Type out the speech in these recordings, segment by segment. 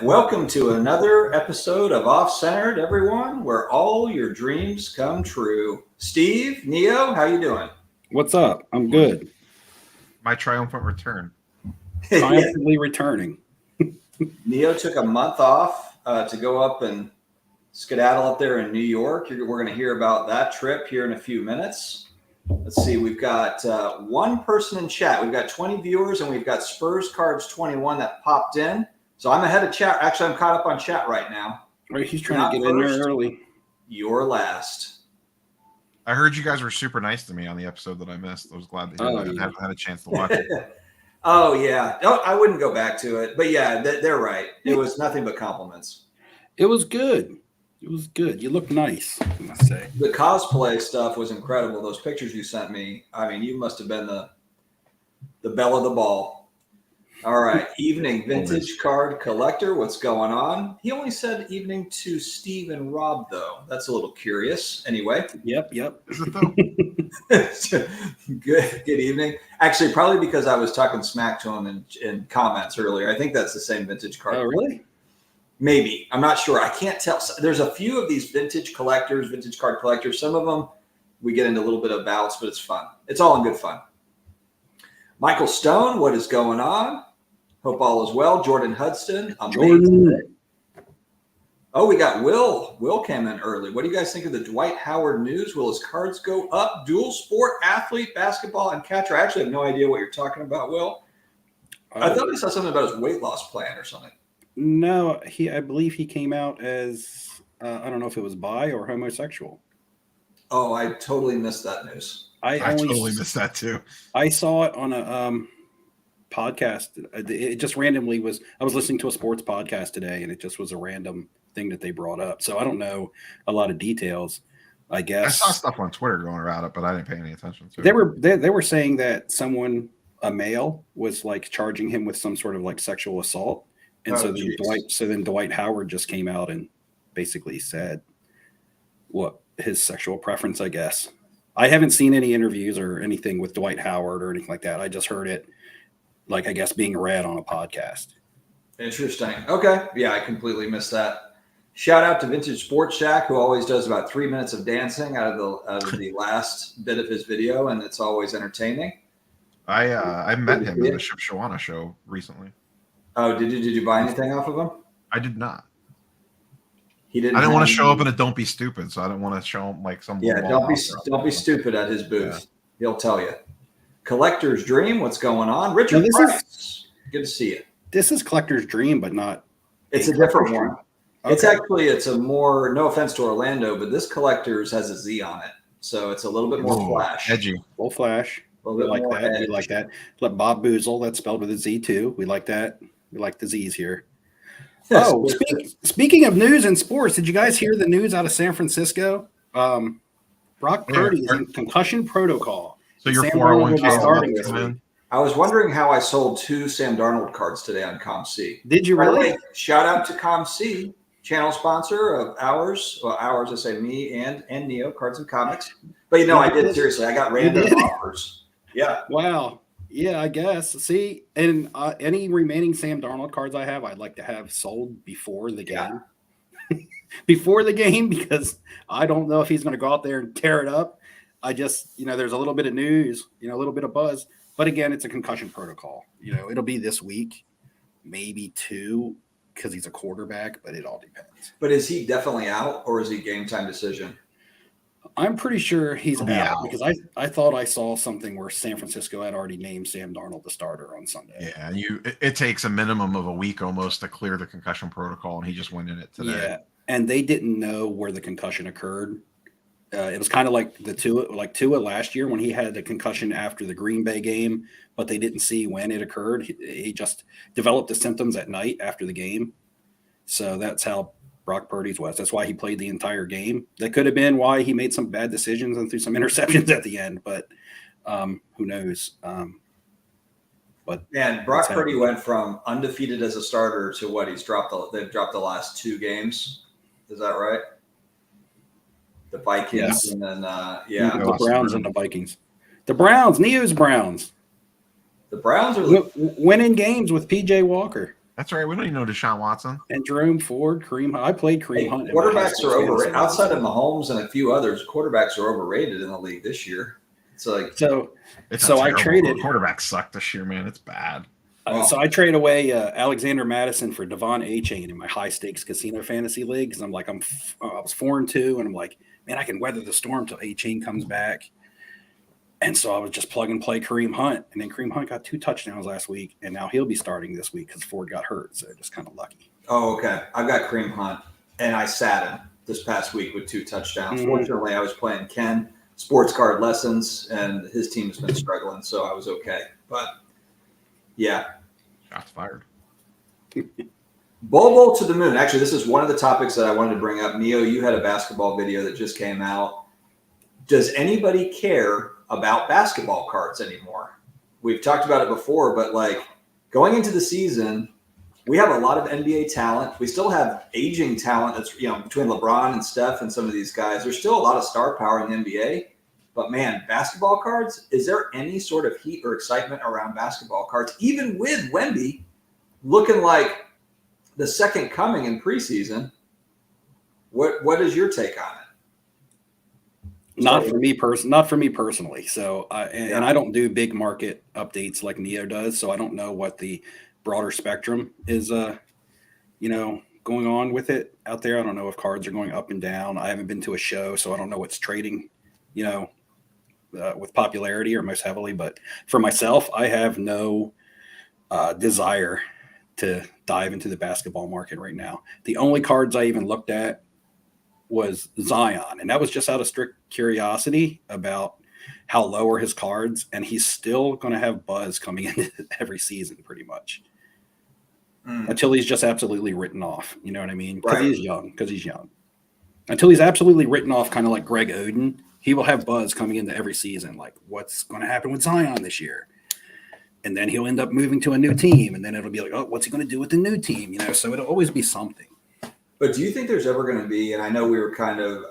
Welcome to another episode of Off-Centered, everyone, where all your dreams come true. Steve, Neo, how you doing? What's up? I'm good. My triumphant return. Triumphantly returning. Neo took a month off to go up and skedaddle up there in New York. We're going to hear about that trip here in a few minutes. Let's see. We've got one person in chat. We've got 20 viewers, and we've got Spurs Cards 21 that popped in. So I'm ahead of chat. Actually, I'm caught up on chat right now. Right, he's trying to get in there early. You're last. I heard you guys were super nice to me on the episode that I missed. I was glad to hear that. I haven't had a chance to watch it. Oh, yeah. No, I wouldn't go back to it. But yeah, they're right. It was nothing but compliments. It was good. It was good. You look nice, I must say. The cosplay stuff was incredible. Those pictures you sent me, I mean, you must have been the belle of the ball. All right. Evening vintage card collector. What's going on? He only said evening to Steve and Rob, though. That's a little curious. Anyway. Yep. Is it though? Good evening. Actually, probably because I was talking smack to him in comments earlier. I think that's the same vintage card. Oh, really? Maybe. I'm not sure. I can't tell. There's a few of these vintage card collectors. Some of them we get into a little bit of bouts, but it's fun. It's all in good fun. Michael Stone, what is going on? Hope all is well. Jordan Hudson. Amazing. Oh, we got Will. Will came in early. What do you guys think of the Dwight Howard news? Will his cards go up? Dual sport athlete, basketball, and catcher. I actually have no idea what you're talking about, Will. I thought I saw something about his weight loss plan or something. No, I believe he came out as, I don't know if it was bi or homosexual. Oh, I totally missed that news. I totally missed that too. I saw it on a podcast. It just randomly I was listening to a sports podcast today, and it just was a random thing that they brought up. So I don't know a lot of details, I guess. I saw stuff on Twitter going around it, but I didn't pay any attention to it. They were saying that a male was like charging him with some sort of like sexual assault. And then Dwight Howard just came out and basically said what his sexual preference, I guess. I haven't seen any interviews or anything with Dwight Howard or anything like that. I just heard it, like, I guess, being read on a podcast. Interesting. Okay. Yeah, I completely missed that. Shout out to Vintage Sports Shack, who always does about 3 minutes of dancing out of the last bit of his video, and it's always entertaining. I met him at the Ship Shawana show recently. Oh, did you buy anything off of him? I did not. He didn't. I didn't want to show up in a "Don't be stupid," so I didn't want to show him like some. Yeah, don't be stupid at his booth. Yeah. He'll tell you. Collector's Dream. What's going on, Richard Price? Good to see you. This is Collector's Dream, but not. It's a different one. Okay. It's a more. No offense to Orlando, but this Collector's has a Z on it, so it's a little bit more flash. Edgy. Full flash. We like that. We like that. Let Bob Boozle. That's spelled with a Z too. We like that. We like the Z's here. Oh, speaking of news and sports, did you guys hear the news out of San Francisco? Brock Purdy is in concussion protocol. So your 401k starting this week. I was wondering how I sold 2 Sam Darnold cards today on COMC. Did you really? Shout out to COMC, channel sponsor of ours. Well, ours, I say me and Neo, Cards and Comics. But I did seriously. I got random offers. Yeah. Wow. Yeah, I guess. See, and any remaining Sam Darnold cards I have, I'd like to have sold before the game. Yeah. Before the game, because I don't know if he's going to go out there and tear it up. I just, there's a little bit of news, a little bit of buzz. But again, it's a concussion protocol. It'll be this week, maybe 2, because he's a quarterback, but it all depends. But is he definitely out, or is he game time decision? I'm pretty sure he's out because I thought I saw something where San Francisco had already named Sam Darnold the starter on Sunday. Yeah, it takes a minimum of a week almost to clear the concussion protocol, and he just went in it today. Yeah, and they didn't know where the concussion occurred. It was kind of like Tua last year when he had the concussion after the Green Bay game, but they didn't see when it occurred. He just developed the symptoms at night after the game. So that's how Brock Purdy's was. That's why he played the entire game. That could have been why he made some bad decisions and threw some interceptions at the end, but who knows? But Brock Purdy went from undefeated as a starter to what they've dropped the last 2 games. Is that right? The Vikings and then the Browns and the Vikings. The Browns, Neo's Browns. The Browns are winning games with PJ Walker. That's right. We don't even know Deshaun Watson. And Jerome Ford, Kareem Hunt. I played Kareem Hunt. Quarterbacks are overrated. Outside of Mahomes and a few others, quarterbacks are overrated in the league this year. It's like I traded. Quarterbacks suck this year, man. It's bad. So I trade away Alexander Madison for Devon A-Chain in my high stakes casino fantasy league because I'm like I was 4-2 and I'm like, man, I can weather the storm till A-Chain comes back. And so I was just plug and play Kareem Hunt, and then Kareem Hunt got 2 touchdowns last week, and now he'll be starting this week because Ford got hurt. So just kind of lucky. Oh, okay. I've got Kareem Hunt, and I sat him this past week with 2 touchdowns. Fortunately, I was playing Ken sports card lessons, and his team has been struggling, so I was okay. But yeah, shots fired. Bobo to the moon. Actually, this is one of the topics that I wanted to bring up. Neo, you had a basketball video that just came out. Does anybody care about basketball cards anymore? We've talked about it before, but like going into the season, we have a lot of NBA talent. We still have aging talent that's, between LeBron and Steph and some of these guys. There's still a lot of star power in the NBA. But man, basketball cards, is there any sort of heat or excitement around basketball cards, even with Wemby looking like the second coming in preseason? What is your take on it? Not for me personally. So, and I don't do big market updates like Neo does. So I don't know what the broader spectrum is, going on with it out there. I don't know if cards are going up and down. I haven't been to a show, so I don't know what's trading, with popularity or most heavily. But for myself, I have no desire to dive into the basketball market right now. The only cards I even looked at was Zion, and that was just out of strict curiosity about how low are his cards, and he's still going to have buzz coming in every season pretty much until he's just absolutely written off. You know what I mean? Because he's young. Until he's absolutely written off, kind of like Greg Oden, he will have buzz coming into every season. Like, what's going to happen with Zion this year? And then he'll end up moving to a new team, and then it'll be like, oh, what's he going to do with the new team? So it'll always be something. But do you think there's ever going to be, and I know we were kind of,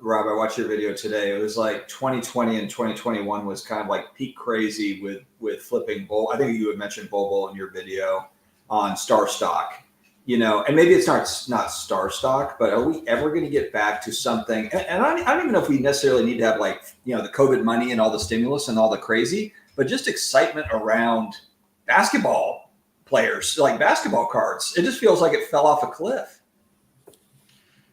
Rob, I watched your video today. It was like 2020 and 2021 was kind of like peak crazy with flipping bull. I think you had mentioned bull in your video on Star Stock, and maybe it's not Star Stock, but are we ever going to get back to something? And I don't even know if we necessarily need to have the COVID money and all the stimulus and all the crazy, but just excitement around basketball players, like basketball cards. It just feels like it fell off a cliff.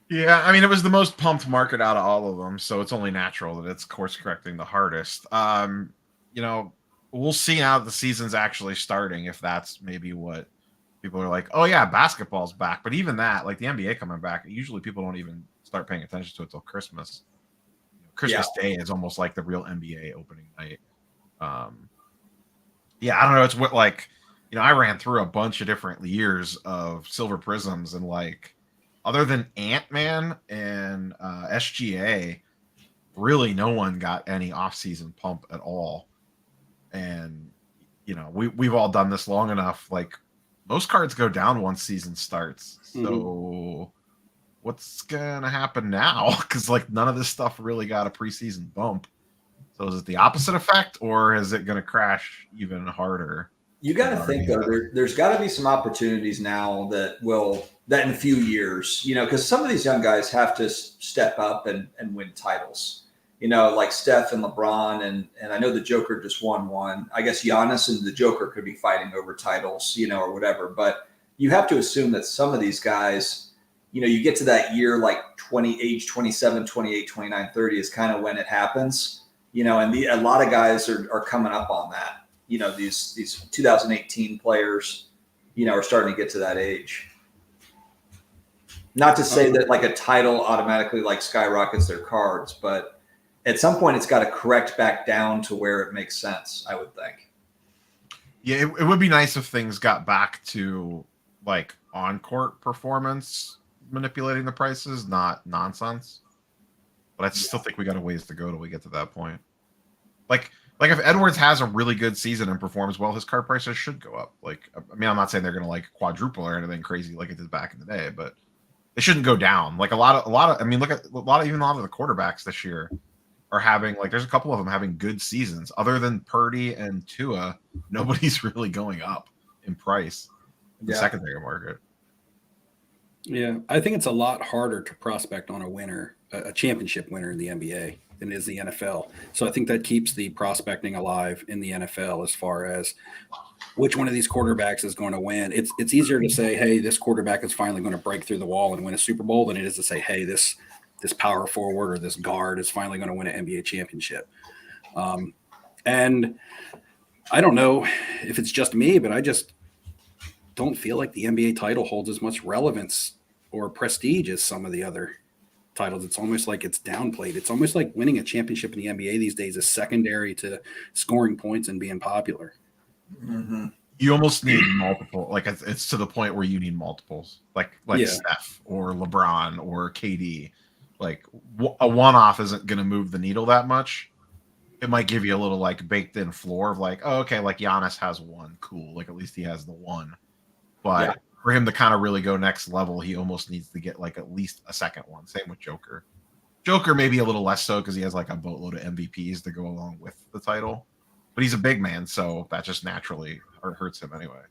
Yeah, I mean, it was the most pumped market out of all of them, so it's only natural that it's course correcting the hardest. We'll see now that the season's actually starting if that's maybe what people are like, oh yeah, basketball's back. But even that, like the NBA coming back, usually people don't even start paying attention to it till Christmas. Christmas Day is almost like the real NBA opening night. I don't know. It's what I ran through a bunch of different years of Silver Prisms and other than Ant-Man and SGA, really no one got any off-season pump at all. And, we've all done this long enough. Most cards go down once season starts. So what's going to happen now? Because, none of this stuff really got a preseason bump. So is it the opposite effect, or is it going to crash even harder? You got to think, though, there's got to be some opportunities now that in a few years, because some of these young guys have to step up and win titles, like Steph and LeBron. And I know the Joker just won one. I guess Giannis and the Joker could be fighting over titles, or whatever. But you have to assume that some of these guys, you get to that year, age 27, 28, 29, 30 is kind of when it happens, and a lot of guys are coming up on that. These 2018 players, are starting to get to that age. Not to say that a title automatically skyrockets their cards, but at some point it's got to correct back down to where it makes sense, I would think. Yeah, it would be nice if things got back to on-court performance manipulating the prices, not nonsense. But I still think we got a ways to go till we get to that point. If Edwards has a really good season and performs well, his card prices should go up. I'm not saying they're going to quadruple or anything crazy like it did back in the day, but they shouldn't go down. Look at a lot of the quarterbacks this year are having there's a couple of them having good seasons. Other than Purdy and Tua, nobody's really going up in price. the secondary market. Yeah, I think it's a lot harder to prospect on a winner, a championship winner in the NBA than it is the NFL. So I think that keeps the prospecting alive in the NFL as far as which one of these quarterbacks is going to win. It's easier to say, hey, this quarterback is finally going to break through the wall and win a Super Bowl than it is to say, hey, this power forward or this guard is finally going to win an NBA championship. And I don't know if it's just me, but I just don't feel like the NBA title holds as much relevance or prestige as some of the other titles. It's almost like it's downplayed. It's almost like winning a championship in the NBA these days is secondary to scoring points and being popular. Mm-hmm. You almost need multiple. Like it's to the point where you need multiples, like Steph or LeBron or KD. Like a one-off isn't going to move the needle that much. It might give you a little like baked in floor of like, oh, okay, like Giannis has one, cool. Like at least he has the one. But for him to kind of really go next level, he almost needs to get like at least a second one. Same with Joker. Joker maybe a little less so because he has like a boatload of MVPs to go along with the title. But he's a big man, so that just naturally hurts him anyway.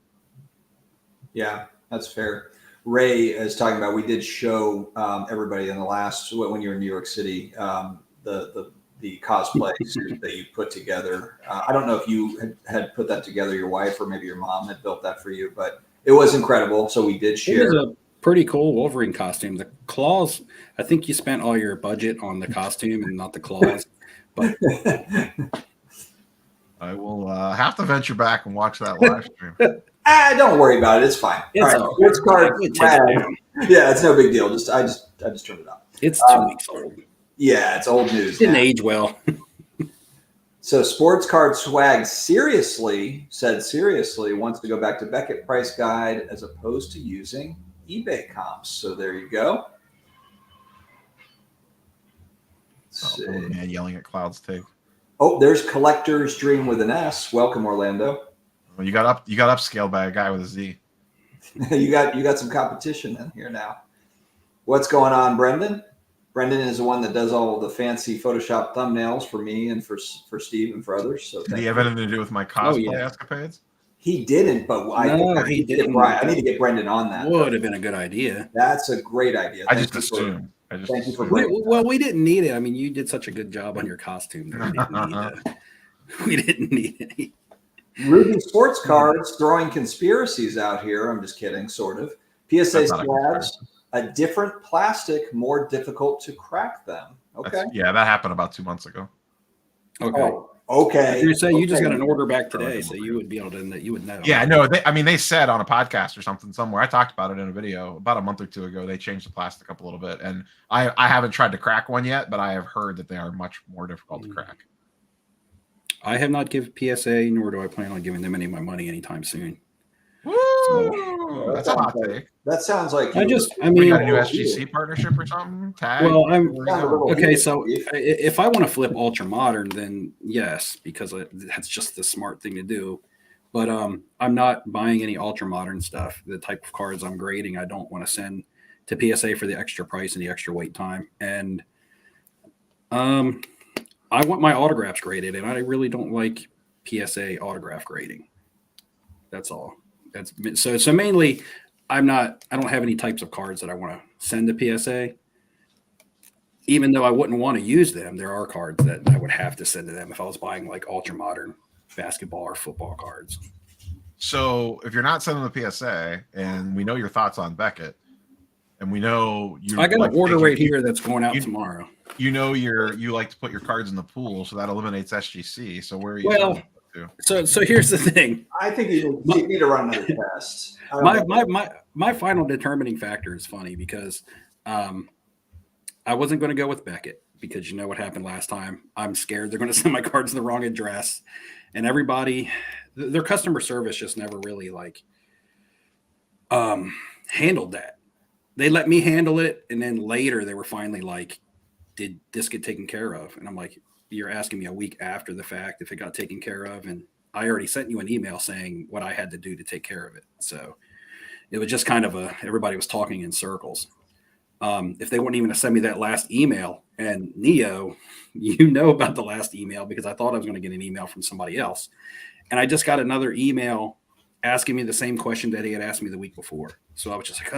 Yeah, that's fair. Ray is talking about, we did show everybody in the last, when you were in New York City, the cosplay suit that you put together. I don't know if you had put that together, your wife or maybe your mom had built that for you, but it was incredible. So we did share. It was a pretty cool Wolverine costume. The claws, I think you spent all your budget on the costume and not the claws. But I will have to venture back and watch that live stream. Don't worry about it. It's fine. It's all right. Card. Yeah, it's no big deal. I just turned it up. It's 2 weeks old. Yeah, it's old news. Didn't age well. So Sports Card Swag seriously wants to go back to Beckett Price Guide as opposed to using eBay comps. So there you go. Man yelling at Cloud's take. Oh, there's Collector's Dream with an S. Welcome, Orlando. Well, you got upscaled by a guy with a Z. you got some competition in here now. What's going on, Brendan? Brendan is the one that does all the fancy Photoshop thumbnails for me and for Steve and for others. So did he have anything to do with my cosplay escapades? He didn't, but he didn't. I need to get Brendan on that. Would have been a good idea. That's a great idea. I just assumed. Thank you for well, we didn't need it. I mean, you did such a good job on your costume. We didn't need it. Ruby Sports Cards throwing conspiracies out here. I'm just kidding, sort of. PSA slabs, a different plastic, more difficult to crack them. Okay. That happened about 2 months ago. Okay. Oh, okay. You say you just got an order back today, so you would be able to. You would know. Yeah, no. They said on a podcast or something somewhere. I talked about it in a video about a month or two ago. They changed the plastic up a little bit, and I haven't tried to crack one yet, but I have heard that they are much more difficult to crack. I have not given PSA, nor do I plan on giving them any of my money anytime soon. Woo! So, that's a hot take. That sounds like we got a new SGC partnership or something. Tag. Well, okay. So if I want to flip ultra modern, then yes, because that's just the smart thing to do. But I'm not buying any ultra modern stuff. The type of cards I'm grading, I don't want to send to PSA for the extra price and the extra wait time. And I want my autographs graded, and I really don't like PSA autograph grading. That's all. That's so mainly. I don't have any types of cards that I want to send to PSA. Even though I wouldn't want to use them, there are cards that I would have to send to them if I was buying like ultra modern basketball or football cards. So if you're not sending the PSA, and we know your thoughts on Beckett, and we know I got an order right here that's going out tomorrow. You know you like to put your cards in the pool, so that eliminates SGC. So where are you? Well, so here's the thing. I think you need to run another test. My final determining factor is funny because I wasn't going to go with Beckett because you know what happened last time. I'm scared they're going to send my cards to the wrong address, and their customer service just never really handled that. They let me handle it, and then later they were finally like, "Did this get taken care of?" And I'm like, "You're asking me a week after the fact if it got taken care of, and I already sent you an email saying what I had to do to take care of it." So it was just kind of everybody was talking in circles. If they weren't even to send me that last email, and Neo, you know about the last email because I thought I was going to get an email from somebody else, and I just got another email asking me the same question that he had asked me the week before. So I was just like,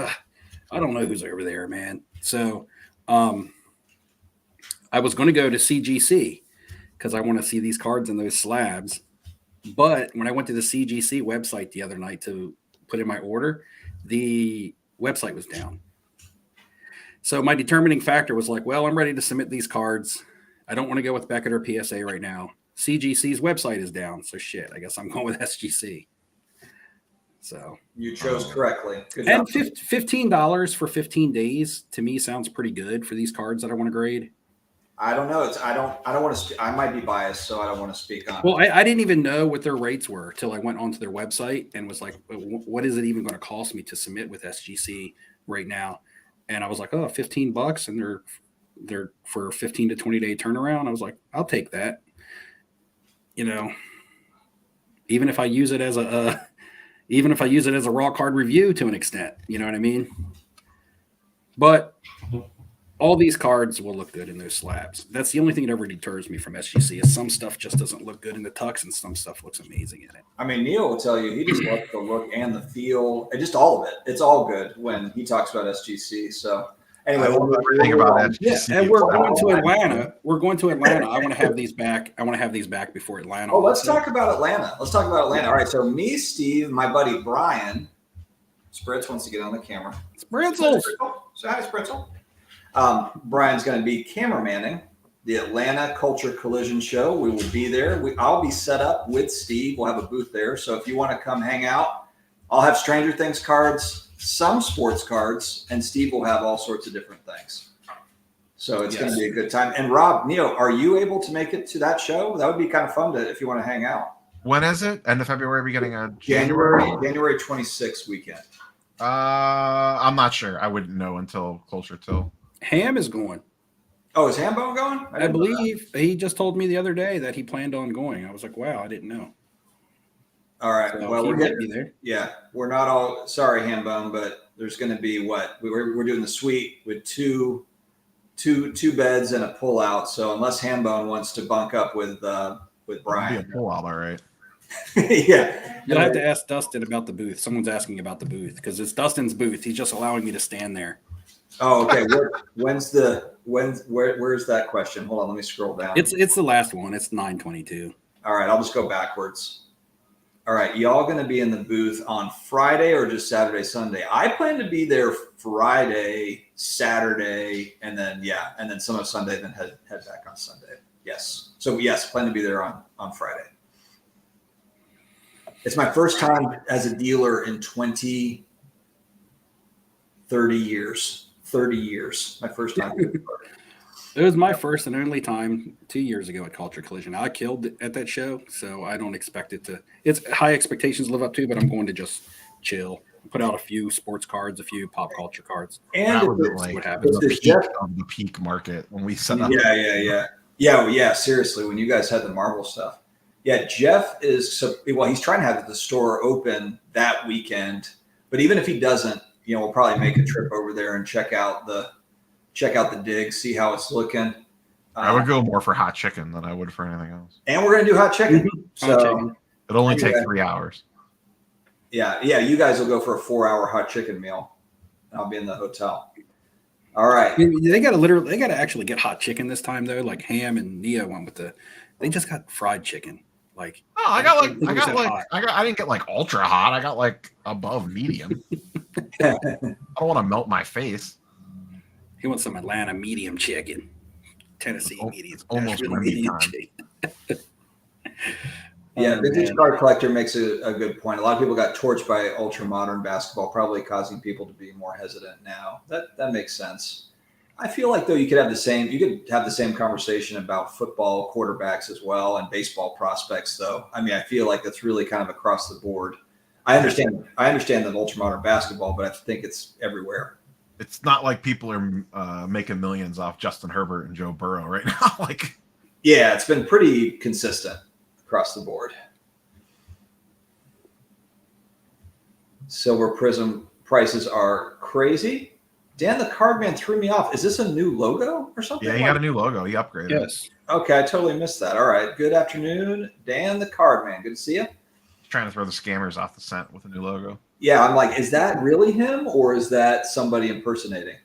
I don't know who's over there, man. So I was going to go to CGC because I want to see these cards in those slabs. But when I went to the CGC website the other night to put in my order, the website was down. So my determining factor was like, well, I'm ready to submit these cards. I don't want to go with Beckett or PSA right now. CGC's website is down. So shit, I guess I'm going with SGC. So you chose correctly. Good and job. $15 for 15 days to me sounds pretty good for these cards that I want to grade. I don't know. I don't want to. I might be biased, so I don't want to speak on. Well, I didn't even know what their rates were till I went onto their website and was like, what is it even going to cost me to submit with SGC right now? And I was like, oh, $15, and they're for a 15 to 20 day turnaround. I was like, I'll take that. You know, even if I use it as a raw card review to an extent, you know what I mean? But all these cards will look good in those slabs. That's the only thing that ever deters me from SGC is some stuff just doesn't look good in the tux and some stuff looks amazing in it. I mean, Neil will tell you he just loves the look and the feel and just all of it. It's all good when he talks about SGC. So anyway, everything about SGC. Yeah, and we're going to Atlanta. I want to have these back. I want to have these back before Atlanta. Oh, let's talk about Atlanta. All right. So me, Steve, my buddy Brian, Spritz wants to get on the camera. Spritzel. So hi, Spritzel. Brian's going to be cameramanning the Atlanta Culture Collision Show. We will be there. I'll be set up with Steve. We'll have a booth there. So if you want to come hang out, I'll have Stranger Things cards, some sports cards, and Steve will have all sorts of different things. So it's going to be a good time. And Rob, Neil, are you able to make it to that show? That would be kind of fun if you want to hang out. When is it? End of February? Are we getting a January 26th weekend. I'm not sure. I wouldn't know until closer to. Ham is going. Oh, is Hambone going? I believe he just told me the other day that he planned on going. I was like, wow, I didn't know. All right. So well, we're going to be there. Yeah, we're not all sorry, Hambone, but there's going to be we're doing the suite with two beds and a pull out. So unless Hambone wants to bunk up with Brian, It'll be a pull out, all right. Yeah, you'll have to ask Dustin about the booth. Someone's asking about the booth because it's Dustin's booth. He's just allowing me to stand there. Oh, okay. Where's that question? Hold on, let me scroll down. It's the last one. It's 9:22. All right, I'll just go backwards. All right, y'all going to be in the booth on Friday or just Saturday, Sunday? I plan to be there Friday, Saturday, and then some of Sunday, then head back on Sunday. Yes. So yes, plan to be there on Friday. It's my first time as a dealer in 30 years. 30 years. My first time. It was my first and only time 2 years ago at Culture Collision. I killed it at that show, so I don't expect it to. It's high expectations to live up to, but I'm going to just chill, put out a few sports cards, a few pop culture cards, and what happens. The peak market when we set up. Yeah. Seriously, when you guys had the Marvel stuff. Yeah, Jeff he's trying to have the store open that weekend, but even if he doesn't, we'll probably make a trip over there and check out the dig, see how it's looking. I would go more for hot chicken than I would for anything else. And we're gonna do hot chicken. So it'll only take 3 hours. Yeah. You guys will go for a 4-hour hot chicken meal. I'll be in the hotel. All right. They got to actually get hot chicken this time though. Like Ham and Nia went with they just got fried chicken. Like I didn't get like ultra hot. I got like above medium. I don't want to melt my face. He wants some Atlanta medium chicken. Tennessee medium. It's almost medium time. Yeah, Vintage Card Collector makes a good point. A lot of people got torched by ultra modern basketball, probably causing people to be more hesitant now. That makes sense. I feel like though you could have the same conversation about football quarterbacks as well and baseball prospects though. I mean, I feel like that's really kind of across the board. I understand that ultra modern basketball, but I think it's everywhere. It's not like people are making millions off Justin Herbert and Joe Burrow right now. Yeah, it's been pretty consistent across the board. Silver Prism prices are crazy. Dan the Cardman threw me off. Is this a new logo or something? Yeah, he got a new logo. He upgraded. Yes. Okay, I totally missed that. All right. Good afternoon, Dan the Cardman. Good to see you. trying to throw the scammers off the scent with a new logo. Yeah, I'm like, is that really him or is that somebody impersonating?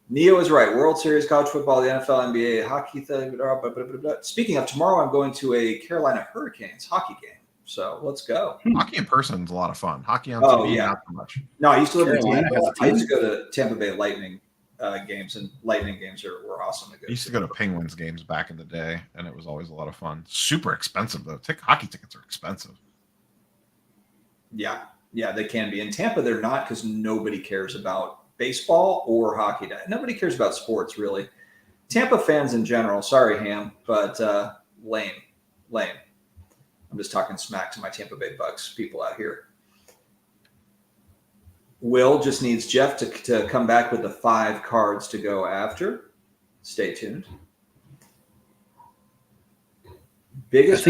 Neo is right. World Series, college football, the NFL, NBA, hockey. Blah, blah, blah, blah, blah. Speaking of, tomorrow I'm going to a Carolina Hurricanes hockey game. So let's go. Hockey in person is a lot of fun. Hockey on TV, not so much. No, I used to live in Carolina Tampa. has a I used to team? go to Tampa Bay Lightning games, and Lightning games were awesome to go I used to go to Penguins games back in the day, and it was always a lot of fun. Super expensive, though. Hockey tickets are expensive. Yeah, they can be. In Tampa, they're not, because nobody cares about baseball or hockey. Nobody cares about sports, really. Tampa fans in general, sorry, Ham, but lame. I'm just talking smack to my Tampa Bay Bucks people out here. Will just needs Jeff to come back with the 5 cards to go after. Stay tuned. Biggest.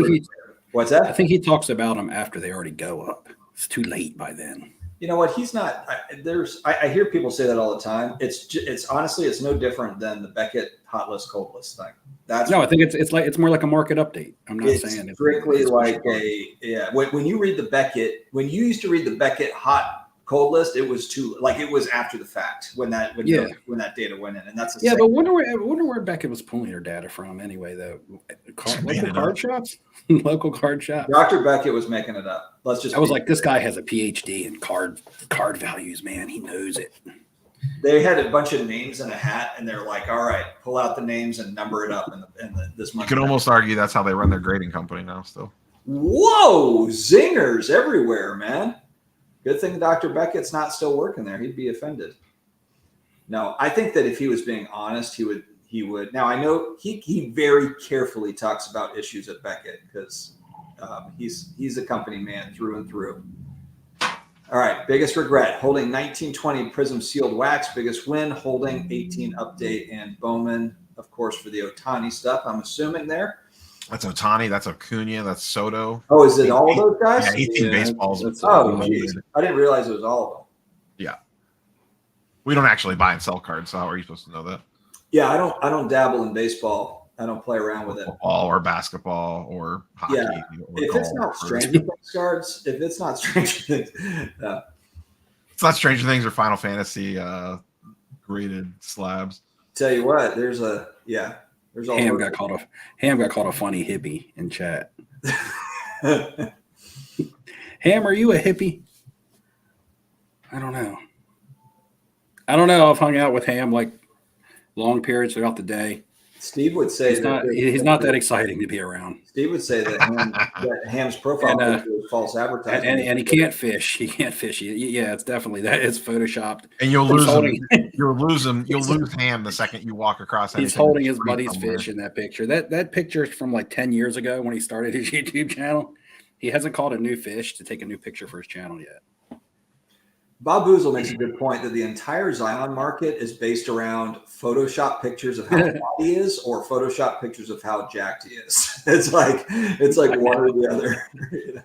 What's that? I think he talks about them after they already go up. It's too late by then. You know what? He's not. I hear people say that all the time. It's honestly, it's no different than the Beckett hot list, cold list thing. I think it's more like a market update. I'm not saying it's strictly like when you read the Beckett, when you used to read the Beckett hot cold list, it was it was after the fact when that data went in, and that's but wonder where Beckett was pulling her data from anyway. Though local card shops, local card shops. Dr. Beckett was making it up. I was like, this guy has a PhD in card values, man. He knows it. They had a bunch of names in a hat, and they're like, all right, pull out the names and number it up in this month. You could almost argue that's how they run their grading company now. Still. Whoa, zingers everywhere, man. Good thing Dr. Beckett's not still working there. He'd be offended. No, I think that if he was being honest, he would. Now, I know he very carefully talks about issues at Beckett because he's a company man through and through. All right, biggest regret, holding 1920 Prism sealed wax. Biggest win, holding 18 update and Bowman, of course, for the Ohtani stuff, I'm assuming there. That's Ohtani, that's Acuna, that's Soto. Oh, is it all of those guys? Yeah, 18 baseballs. Oh, geez. I didn't realize it was all of them. Yeah. We don't actually buy and sell cards, so how are you supposed to know that? Yeah, I don't dabble in baseball. I don't play around with it. Football or basketball or hockey. Yeah. Or if it's not Stranger Things cards, if it's not Stranger Things. It's not Stranger Things or Final Fantasy graded slabs. Tell you what, there's all Ham got called a funny hippie in chat. Ham, are you a hippie? I don't know. I've hung out with Ham like long periods throughout the day. Steve would say he's not that exciting to be around. Steve would say that Ham's profile picture is false advertising, and he can't fish. He can't fish. Yeah, it's definitely that. It's photoshopped. And you'll lose him. You'll lose him. You'll lose Ham the second you walk across. He's holding his buddy's fish in that picture. That picture is from like 10 years ago when he started his YouTube channel. He hasn't caught a new fish to take a new picture for his channel yet. Bob Boozle makes a good point that the entire Zion market is based around Photoshop pictures of how fat he is or Photoshop pictures of how jacked he is. It's like one or the other. You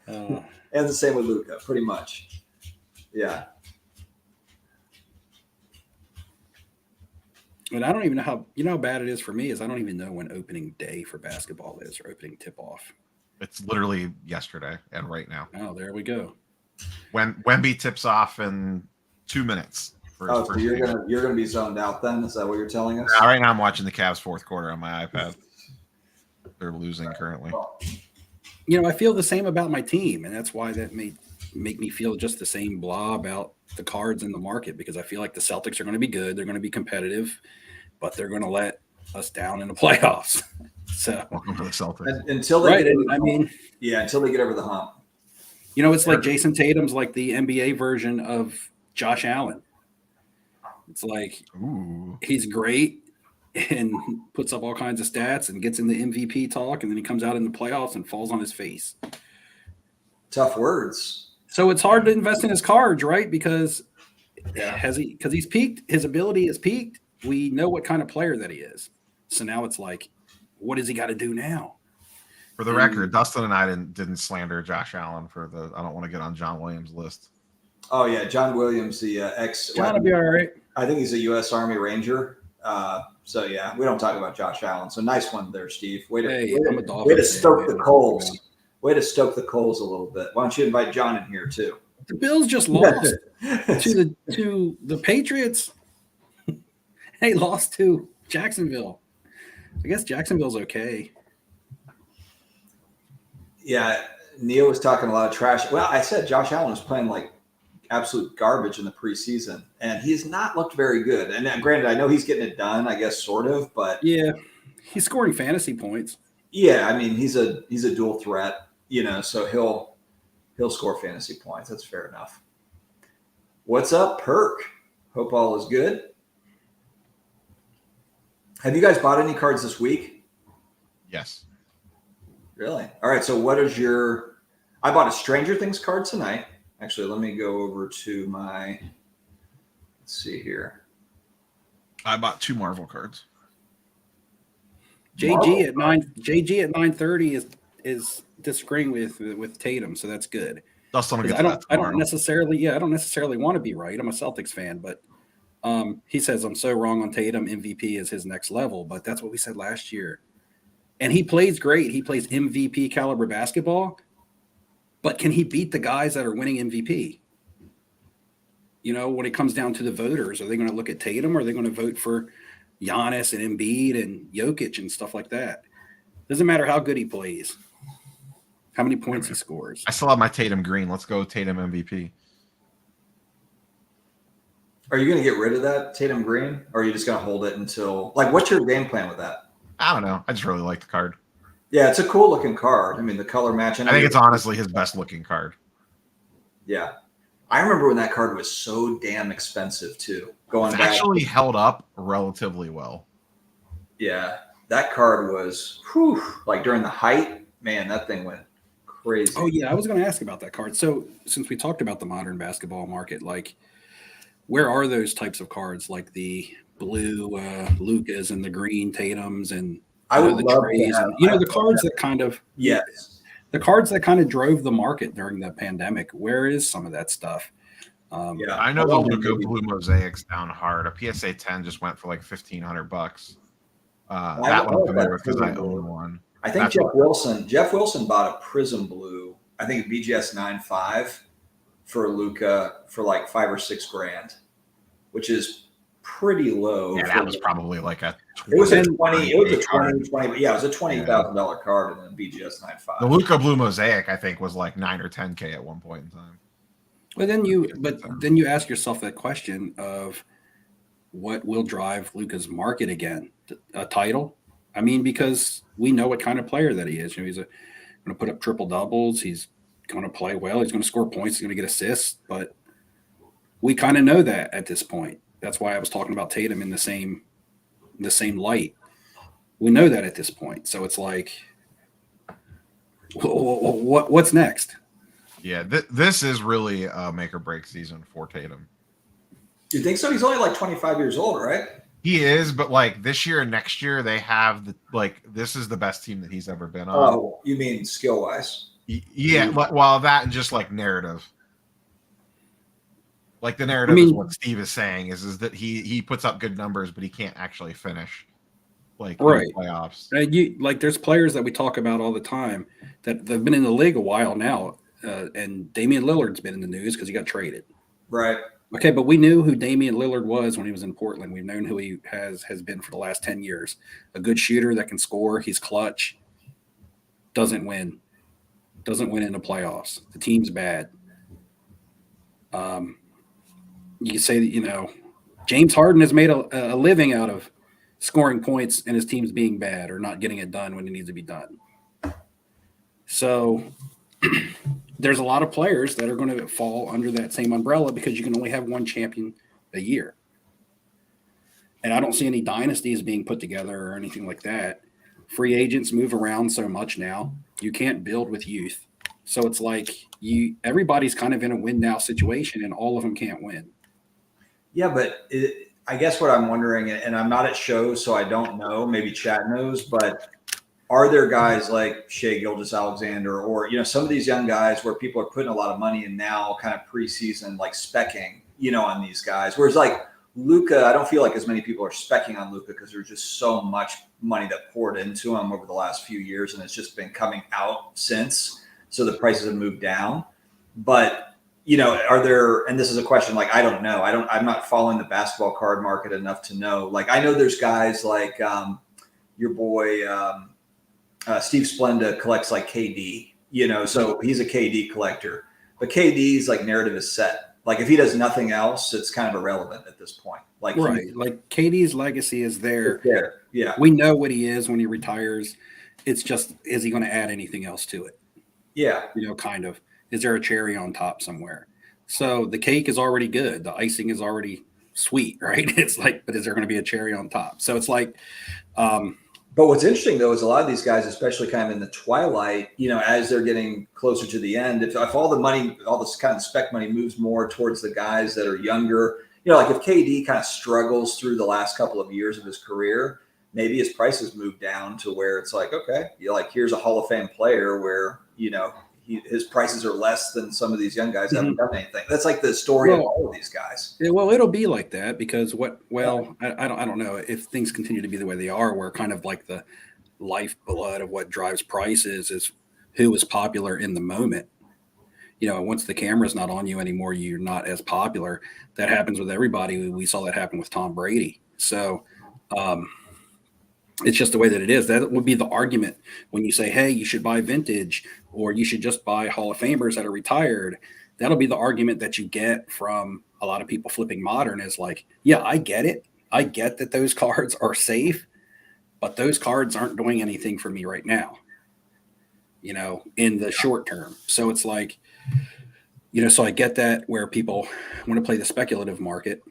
know? And the same with Luka, pretty much. Yeah. And I don't even know how bad it is for me is I don't even know when opening day for basketball is or opening tip off. It's literally yesterday and right now. Oh, there we go. When Wemby tips off in 2 minutes. So you're gonna be zoned out then? Is that what you're telling us? Right now I'm watching the Cavs fourth quarter on my iPad. They're losing currently. I feel the same about my team, and that's why that make me feel just the same blah about the cards in the market because I feel like the Celtics are going to be good, they're going to be competitive, but they're going to let us down in the playoffs. So welcome to the Celtics. Until they until they get over the hump. It's like Jason Tatum's like the NBA version of Josh Allen. It's like he's great and puts up all kinds of stats and gets in the MVP talk, and then he comes out in the playoffs and falls on his face. Tough words. So it's hard to invest in his cards, right? Because he's peaked. His ability is peaked. We know what kind of player that he is. So now it's like, what does he got to do now? For the record, Dustin and I didn't slander Josh Allen for the. I don't want to get on John Williams' list. Oh yeah, John Williams, the ex. John will be all right. I think he's a U.S. Army Ranger. So yeah, we don't talk about Josh Allen. So nice one there, Steve. Way to stoke the coals. Way to stoke the coals a little bit. Why don't you invite John in here too? The Bills just lost to the Patriots. They lost to Jacksonville. I guess Jacksonville's okay. Yeah, Neil was talking a lot of trash. Well, I said Josh Allen was playing like absolute garbage in the preseason, and he's not looked very good. And granted, I know he's getting it done, I guess, sort of, but yeah, he's scoring fantasy points. Yeah, I mean, he's a dual threat, so he'll score fantasy points. That's fair enough. What's up, Perk? Hope all is good. Have you guys bought any cards this week? Yes. Really? All right. So what is I bought a Stranger Things card tonight. Actually, let me go over to let's see here. I bought 2 Marvel cards. JG at 9:30 is disagreeing with Tatum, so that's good. I don't necessarily want to be right. I'm a Celtics fan, but he says I'm so wrong on Tatum. MVP is his next level, but that's what we said last year. And he plays great. He plays MVP caliber basketball, but can he beat the guys that are winning MVP? When it comes down to the voters, are they going to look at Tatum or are they going to vote for Giannis and Embiid and Jokic and stuff like that? Doesn't matter how good he plays, how many points he scores. I still have my Tatum green. Let's go Tatum MVP. Are you going to get rid of that Tatum green, or are you just going to hold it until what's your game plan with that? I don't know. I just really like the card. Yeah, it's a cool looking card. I mean, the color match. I think it's honestly his best looking card. Yeah. I remember when that card was so damn expensive too. It's actually held up relatively well. Yeah. That card was during the height, man, that thing went crazy. Oh yeah, I was going to ask about that card. So since we talked about the modern basketball market, where are those types of cards, like the blue Lucas and the green Tatums and I would the love Trays to and the cards that kind of the cards that kind of drove the market during the pandemic. Where is some of that stuff? I know the Luka Blue Mosaics down hard. A PSA 10 just went for like $1,500. That one I'm familiar with because I own one. I think Jeff Wilson bought a Prism Blue, I think BGS 9.5 for Luka for like $5 or $6 grand, which is pretty low. Yeah, that was probably like a 20. It was a 20. Yeah, it was a $20,000 card and then BGS 9.5. The Luka Blue Mosaic, I think, was like $9 or $10K at one point in time. Well, then you ask yourself that question of what will drive Luka's market again? A title? I mean, because we know what kind of player that he is. He's going to put up triple doubles. He's going to play well. He's going to score points. He's going to get assists. But we kind of know that at this point. That's why I was talking about Tatum in the same light. We know that at this point. So it's like, what's next? Yeah, this is really a make or break season for Tatum. You think so? He's only like 25 years old, right? He is, but like this year and next year, they have this is the best team that he's ever been on. Oh, you mean skill wise? Yeah, while that and just like narrative. Like the narrative is what Steve is saying is that he puts up good numbers, but he can't actually finish in the playoffs. There's players that we talk about all the time that they've been in the league a while now, and Damian Lillard's been in the news because he got traded. Right. Okay, but we knew who Damian Lillard was when he was in Portland. We've known who he has been for the last 10 years. A good shooter that can score. He's clutch. Doesn't win in the playoffs. The team's bad. You say that, James Harden has made a living out of scoring points and his team's being bad or not getting it done when it needs to be done. So there's a lot of players that are going to fall under that same umbrella because you can only have one champion a year. And I don't see any dynasties being put together or anything like that. Free agents move around so much now. You can't build with youth. So it's like everybody's kind of in a win now situation and all of them can't win. Yeah, but I guess what I'm wondering, and I'm not at shows, so I don't know, maybe Chad knows, but are there guys like Shai Gilgeous-Alexander or, some of these young guys where people are putting a lot of money in now kind of preseason, like specking, on these guys? Whereas like Luka, I don't feel like as many people are specking on Luka because there's just so much money that poured into him over the last few years and it's just been coming out since. so the prices have moved down. But are there? And this is a question like I don't know. I'm not following the basketball card market enough to know. Like I know there's guys like your boy Steve Splenda collects like KD. So he's a KD collector. But KD's like narrative is set. Like if he does nothing else, it's kind of irrelevant at this point. Like like KD's legacy is there. Yeah, we know what he is when he retires. It's just, is he going to add anything else to it? Yeah, kind of. Is there a cherry on top somewhere? So the cake is already good. The icing is already sweet, right? It's like, but is there going to be a cherry on top? So it's like. But what's interesting though is a lot of these guys, especially kind of in the twilight, as they're getting closer to the end, if all the money, all this kind of spec money moves more towards the guys that are younger, like if KD kind of struggles through the last couple of years of his career, maybe his prices move down to where it's like, okay, here's a Hall of Fame player where, his prices are less than some of these young guys that haven't done anything. That's like the story of all of these guys. Well, it'll be like that because I don't know if things continue to be the way they are, where kind of like the lifeblood of what drives prices is who is popular in the moment. Once the camera's not on you anymore, you're not as popular. That happens with everybody. We saw that happen with Tom Brady. So, it's just the way that it is. That would be the argument when you say, hey, you should buy vintage or you should just buy Hall of Famers that are retired. That'll be the argument that you get from a lot of people flipping modern is like, yeah, I get it. I get that those cards are safe, but those cards aren't doing anything for me right now, in the short term. So it's like, so I get that where people want to play the speculative market.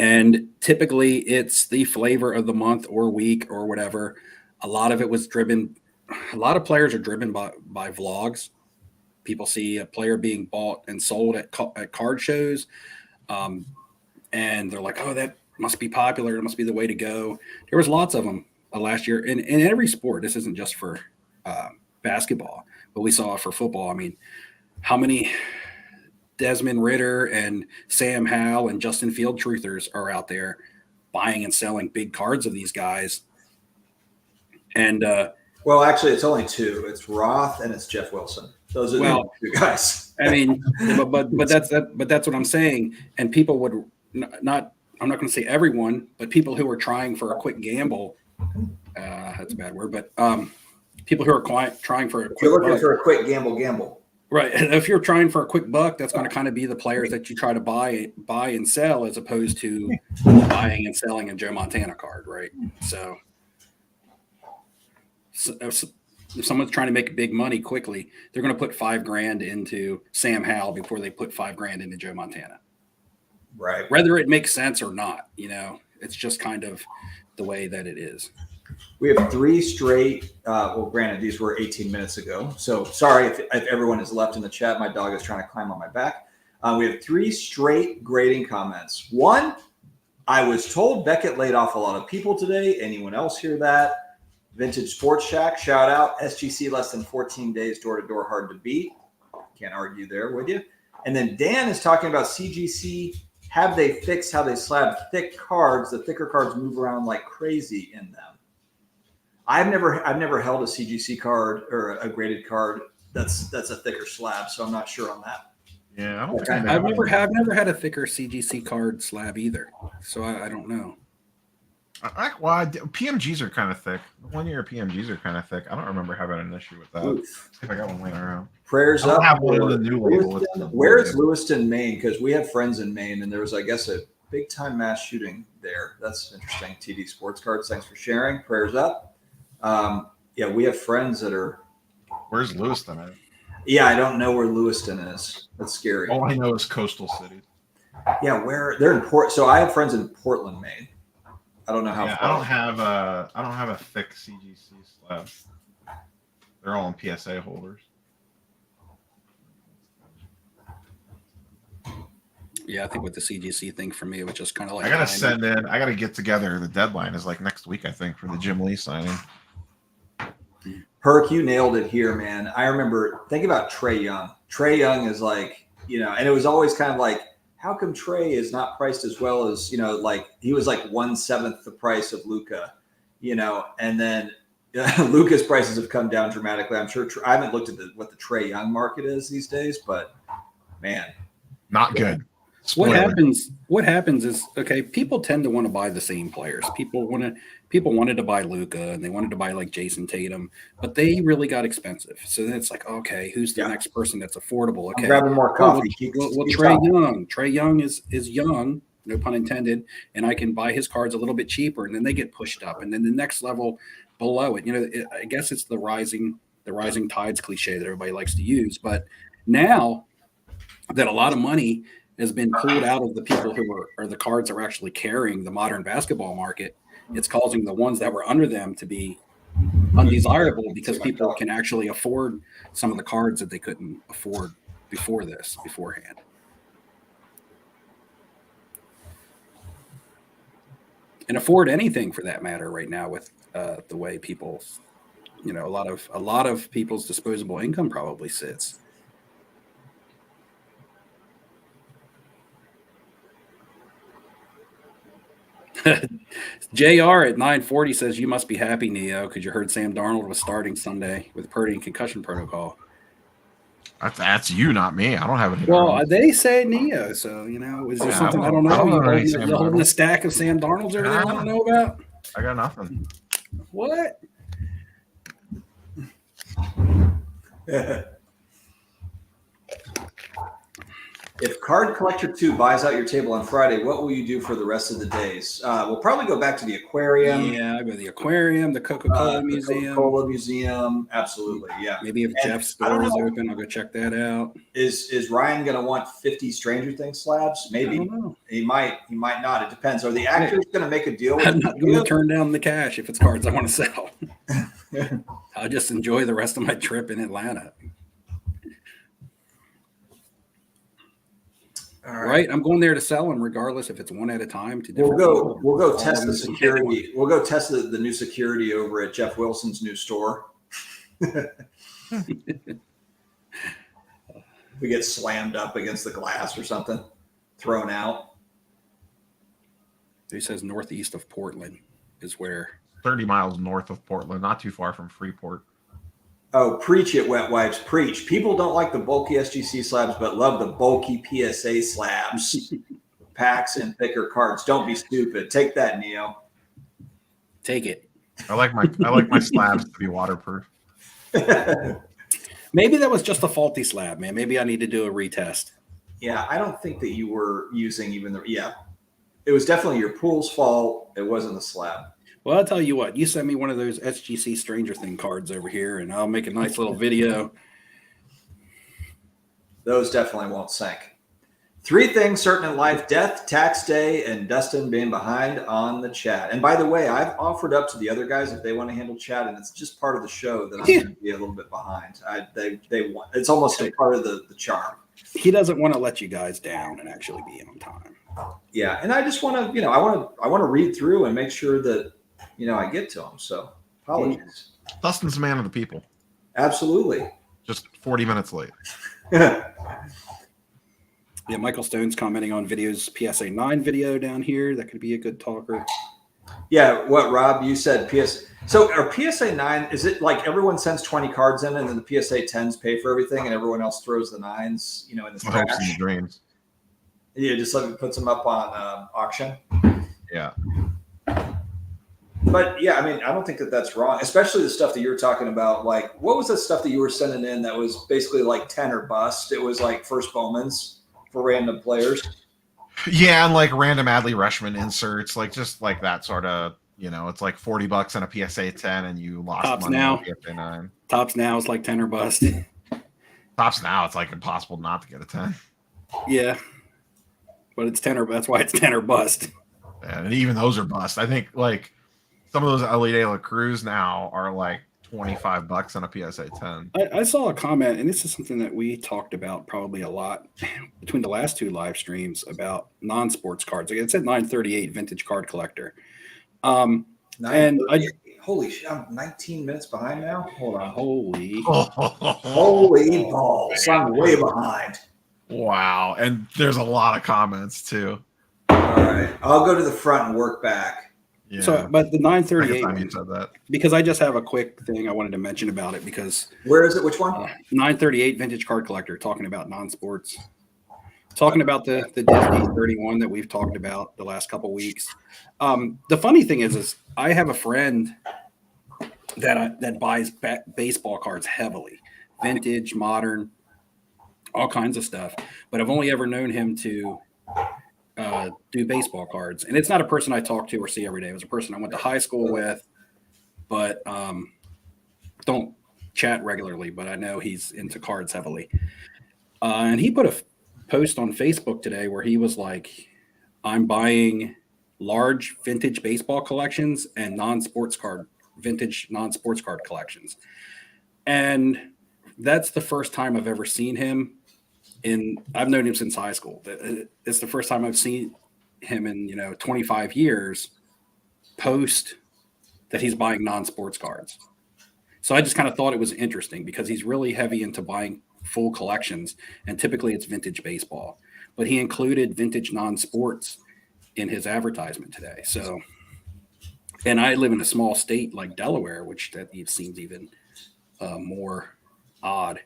And typically it's the flavor of the month or week or whatever. A lot of it was driven. A lot of players are driven by vlogs. People see a player being bought and sold at card shows. And they're like, oh, that must be popular. It must be the way to go. There was lots of them last year in every sport. This isn't just for basketball, but we saw it for football. I mean, how many Desmond Ridder and Sam Howell and Justin Field truthers are out there buying and selling big cards of these guys. And well, actually, it's only two. It's Roth and it's Jeff Wilson. Those are the two guys. I mean, but that's what I'm saying. And people would not. I'm not going to say everyone, but people who are trying for a quick gamble. That's a bad word, but people who are trying for a quick. You're looking for a quick gamble. Right. If you're trying for a quick buck, that's going to kind of be the players that you try to buy and sell as opposed to buying and selling a Joe Montana card. Right. So if someone's trying to make big money quickly, they're going to put $5,000 into Sam Howell before they put $5,000 into Joe Montana. Right. Whether it makes sense or not, it's just kind of the way that it is. We have three straight. Well, granted, these were 18 minutes ago. So sorry if everyone has left in the chat. My dog is trying to climb on my back. We have three straight grading comments. One, I was told Beckett laid off a lot of people today. Anyone else hear that? Vintage Sports Shack, shout out. SGC less than 14 days, door to door, hard to beat. Can't argue there with you. And then Dan is talking about CGC. Have they fixed how they slab thick cards? The thicker cards move around like crazy in them. I've never held a CGC card or a graded card that's a thicker slab, so I'm not sure on that. Yeah, I don't think I've never had a thicker CGC card slab either, so I don't know. PMGs are kind of thick. 1 year PMGs are kind of thick. I don't remember having an issue with that. Oof. If I got one laying around. Prayers I don't up. have one of the new ones. Where is Lewiston, Maine? Because we have friends in Maine, and there was, I guess, a big time mass shooting there. That's interesting. TD Sports Cards. Thanks for sharing. Prayers up. Yeah, we have friends that are. Where's Lewiston at? Yeah, I don't know where Lewiston is. That's scary. All I know is coastal cities. Yeah, where they're in Port. So I have friends in Portland, Maine. I don't know how. Yeah, I don't have a thick CGC slab. They're all in PSA holders. Yeah, I think with the CGC thing for me, it was just kind of like I gotta get together. The deadline is like next week, I think, for the Jim Lee signing. Perk, you nailed it here, man. I remember think about Trae Young. Trae Young is like, and it was always kind of like, how come Trae is not priced as well as, like he was like 1/7 the price of Luka, and then Lucas prices have come down dramatically. I'm sure. I haven't looked at what the Trae Young market is these days, but man, not good. What happens is, okay, people tend to want to buy the same players. People wanted to buy Luka and they wanted to buy like Jason Tatum, but they really got expensive. So then it's like, okay, who's the next person that's affordable? Okay, I'm grabbing more coffee. Well, Trae Young is young, no pun intended, and I can buy his cards a little bit cheaper, and then they get pushed up, and then the next level below it. I guess it's the rising tides cliche that everybody likes to use, but now that a lot of money has been pulled out of the people who are the cards that are actually carrying the modern basketball market, it's causing the ones that were under them to be undesirable because people can actually afford some of the cards that they couldn't afford beforehand. And afford anything for that matter right now with the way people, a lot of people's disposable income probably sits. JR at 940 says, you must be happy, Neo, because you heard Sam Darnold was starting Sunday with Purdy and concussion protocol. That's you, not me. I don't have any. Well, they say Neo, so, is there something I don't know? You're holding a stack of Sam Darnolds over there I don't know about? I got nothing. What? If Card Collector 2 buys out your table on Friday, what will you do for the rest of the days? We'll probably go back to the aquarium. Yeah, I go to the aquarium, the Coca-Cola Museum. Coca-Cola Museum, absolutely, yeah. Maybe if Jeff's store is open, I'll go check that out. Is Ryan going to want 50 Stranger Things slabs? Maybe. I don't know. He might not. It depends. Are the actors going to make a deal with I'm not going to turn down the cash if it's cards I want to sell. I'll just enjoy the rest of my trip in Atlanta. All right, I'm going there to sell them, regardless if it's one at a time. We'll go test the security. We'll go test the new security over at Jeff Wilson's new store. We get slammed up against the glass or something, thrown out. He says northeast of Portland is where. 30 miles north of Portland, not too far from Freeport. Oh, preach it, Wet Wipes, preach. People don't like the bulky SGC slabs, but love the bulky PSA slabs. Packs and thicker cards. Don't be stupid. Take that, Neo. Take it. I like my slabs to be waterproof. Maybe that was just a faulty slab, man. Maybe I need to do a retest. Yeah, I don't think that you were using even the. Yeah, it was definitely your pool's fault. It wasn't the slab. Well, I'll tell you what, you send me one of those SGC Stranger Thing cards over here, and I'll make a nice little video. Those definitely won't sink. 3 things certain in life: death, tax day, and Dustin being behind on the chat. And by the way, I've offered up to the other guys if they want to handle chat, and it's just part of the show that I'm going to be a little bit behind. They want. It's almost a part of the charm. He doesn't want to let you guys down and actually be on time. Yeah, and I just want to, I want to read through and make sure that I get to them. So apologies. Dustin's a man of the people. Absolutely. Just 40 minutes late. Yeah, Michael Stone's commenting on videos PSA 9 video down here. That could be a good talker. Yeah, what Rob, you said So are PSA 9, is it like everyone sends 20 cards in and then the PSA 10s pay for everything and everyone else throws the 9s, in the hopes and dreams. Yeah, just puts them up on auction. Yeah. But yeah, I don't think that that's wrong, especially the stuff that you were talking about. Like, what was the stuff that you were sending in that was basically like 10 or bust? It was like first Bowmans for random players. Yeah, and like random Adley Rushman inserts, just like that sort of, it's like $40 on a PSA 10 and you lost Tops money now. on a PSA 9. Tops now is like 10 or bust. Tops now, it's like impossible not to get a 10. Yeah. But it's 10 or that's why it's 10 or bust. Yeah, and even those are bust. I think like some of those Elite De La Cruz now are like $25 on a PSA 10. I saw a comment, and this is something that we talked about probably a lot between the last 2 live streams about non-sports cards. Like it said 938 vintage card collector. And holy shit, I'm 19 minutes behind now. Hold on. Holy balls. I'm way behind. Wow. And there's a lot of comments too. All right. I'll go to the front and work back. Yeah. So, but the Second 938 time you one, said that. because I just have a quick thing I wanted to mention about it because Where is it? Which one? 938 vintage card collector talking about non-sports, talking about the Disney 31 that we've talked about the last couple weeks. The funny thing is I have a friend that buys baseball cards heavily, vintage, modern, all kinds of stuff. But I've only ever known him to do baseball cards, and it's not a person I talk to or see every day. It was a person I went to high school with, but don't chat regularly. But I know he's into cards heavily, and he put a post on Facebook today where he was like, "I'm buying large vintage baseball collections and vintage non-sports card collections," and that's the first time I've ever seen him. I've known him since high school. It's the first time I've seen him in 25 years post that he's buying non-sports cards. So I just kind of thought it was interesting because he's really heavy into buying full collections, and typically it's vintage baseball. But he included vintage non-sports in his advertisement today. So, and I live in a small state like Delaware, which that seems even more odd.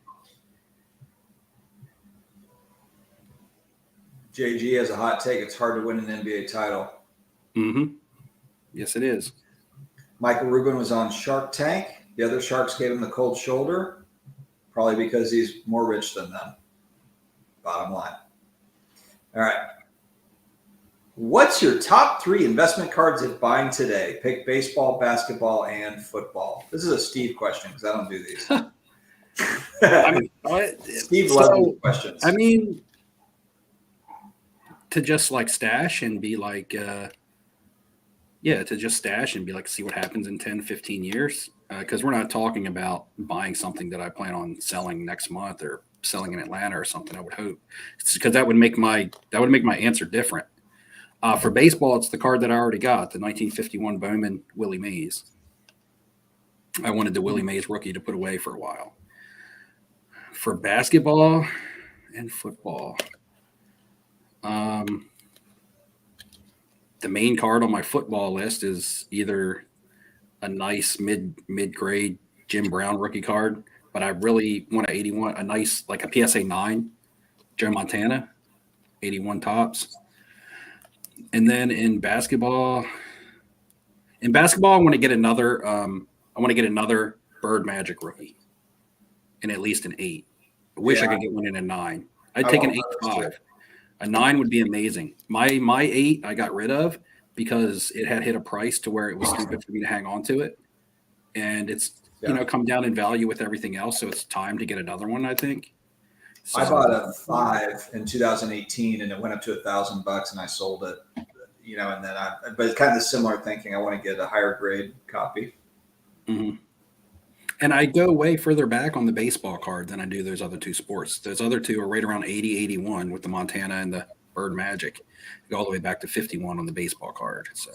JG has a hot take. It's hard to win an NBA title. Mm-hmm. Yes, it is. Michael Rubin was on Shark Tank. The other sharks gave him the cold shoulder, probably because he's more rich than them. Bottom line. All right. What's your top 3 investment cards if buying today? Pick baseball, basketball, and football. This is a Steve question because I don't do these. Steve loves these questions. I mean, to just like stash and be like, to just stash and be like, see what happens in 10, 15 years. Because we're not talking about buying something that I plan on selling next month or selling in Atlanta or something, I would hope. Because that would make my answer different. For baseball, it's the card that I already got, the 1951 Bowman Willie Mays. I wanted the Willie Mays rookie to put away for a while. For basketball and football, the main card on my football list is either a nice mid-grade Jim Brown rookie card, but I really want a nice, like a PSA 9, Joe Montana, 81 tops. And then in basketball, I want to get another Bird Magic rookie in at least an 8. I wish I could get one in a 9. I'd take an 8.5. A 9 would be amazing. My 8 I got rid of because it had hit a price to where it was stupid for me to hang on to it. And it's come down in value with everything else. So it's time to get another one, I think. So, I bought a 5 in 2018 and it went up to $1,000 and I sold it, and then but it's kind of similar thinking. I want to get a higher grade copy. Mm-hmm. And I go way further back on the baseball card than I do those other 2 sports. Those other 2 are right around 80, 81 with the Montana and the Bird Magic. Go all the way back to 51 on the baseball card. So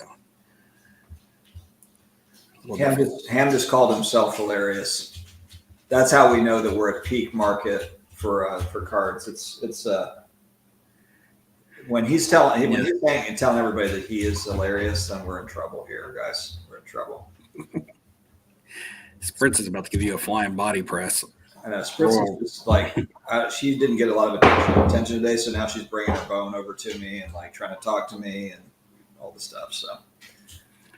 Ham just called himself hilarious. That's how we know that we're at peak market for cards. It's when he's saying and telling everybody that he is hilarious, then we're in trouble here, guys. We're in trouble. Spritz is about to give you a flying body press. I know Spritz is just like she didn't get a lot of attention today, so now she's bringing her bone over to me and like trying to talk to me and all the stuff. So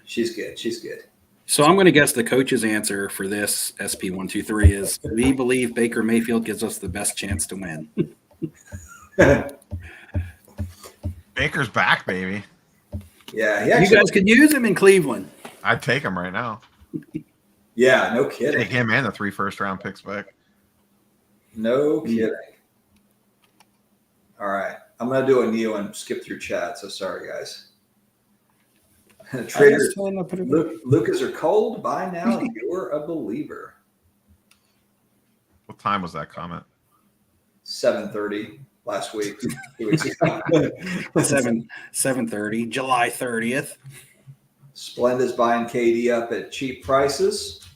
she's good. She's good. So I'm going to guess the coach's answer for this SP123 is we believe Baker Mayfield gives us the best chance to win. Baker's back, baby. Yeah, you guys could use him in Cleveland. I'd take him right now. Yeah, no kidding. Take him and the 3 first-round picks back. No kidding. All right. I'm going to do a Neo and skip through chat, so sorry, guys. Traders, Lucas are cold. Buy now. You're a believer. What time was that comment? 7:30 last week. 2 weeks ago. 7:30, July 30th. Splenda's buying KD up at cheap prices.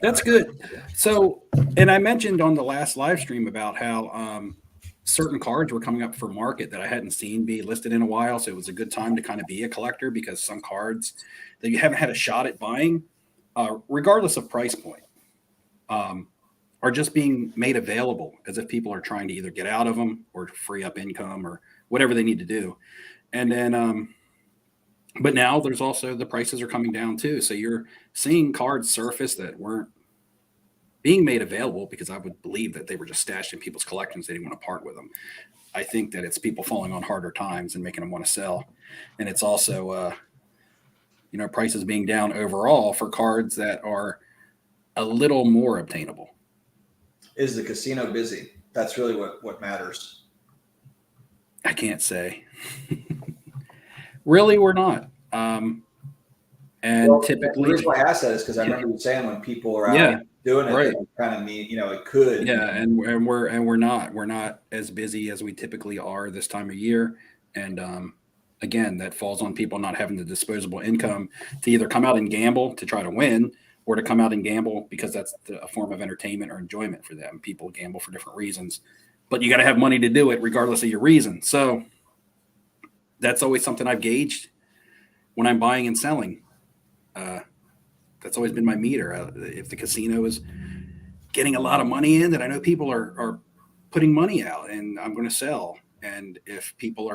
That's good. So, and I mentioned on the last live stream about how certain cards were coming up for market that I hadn't seen be listed in a while. So it was a good time to kind of be a collector, because some cards that you haven't had a shot at buying, regardless of price point, are just being made available as if people are trying to either get out of them or free up income or whatever they need to do. And then, but now there's also the prices are coming down too. So you're seeing cards surface that weren't being made available because I would believe that they were just stashed in people's collections. They didn't want to part with them. I think that it's people falling on harder times and making them want to sell. And it's also, prices being down overall for cards that are a little more obtainable. Is the casino busy? That's really what matters. I can't say. Really, we're not. And typically, the reason why I asked that is because I remember you saying when people are out doing it, right, kind of mean, it could. Yeah, and we're not as busy as we typically are this time of year. And again, that falls on people not having the disposable income to either come out and gamble to try to win, or to come out and gamble because that's a form of entertainment or enjoyment for them. People gamble for different reasons, but you got to have money to do it regardless of your reason. So that's always something I've gauged when I'm buying and selling. That's always been my meter. If the casino is getting a lot of money in, that I know people are putting money out and I'm going to sell. And if people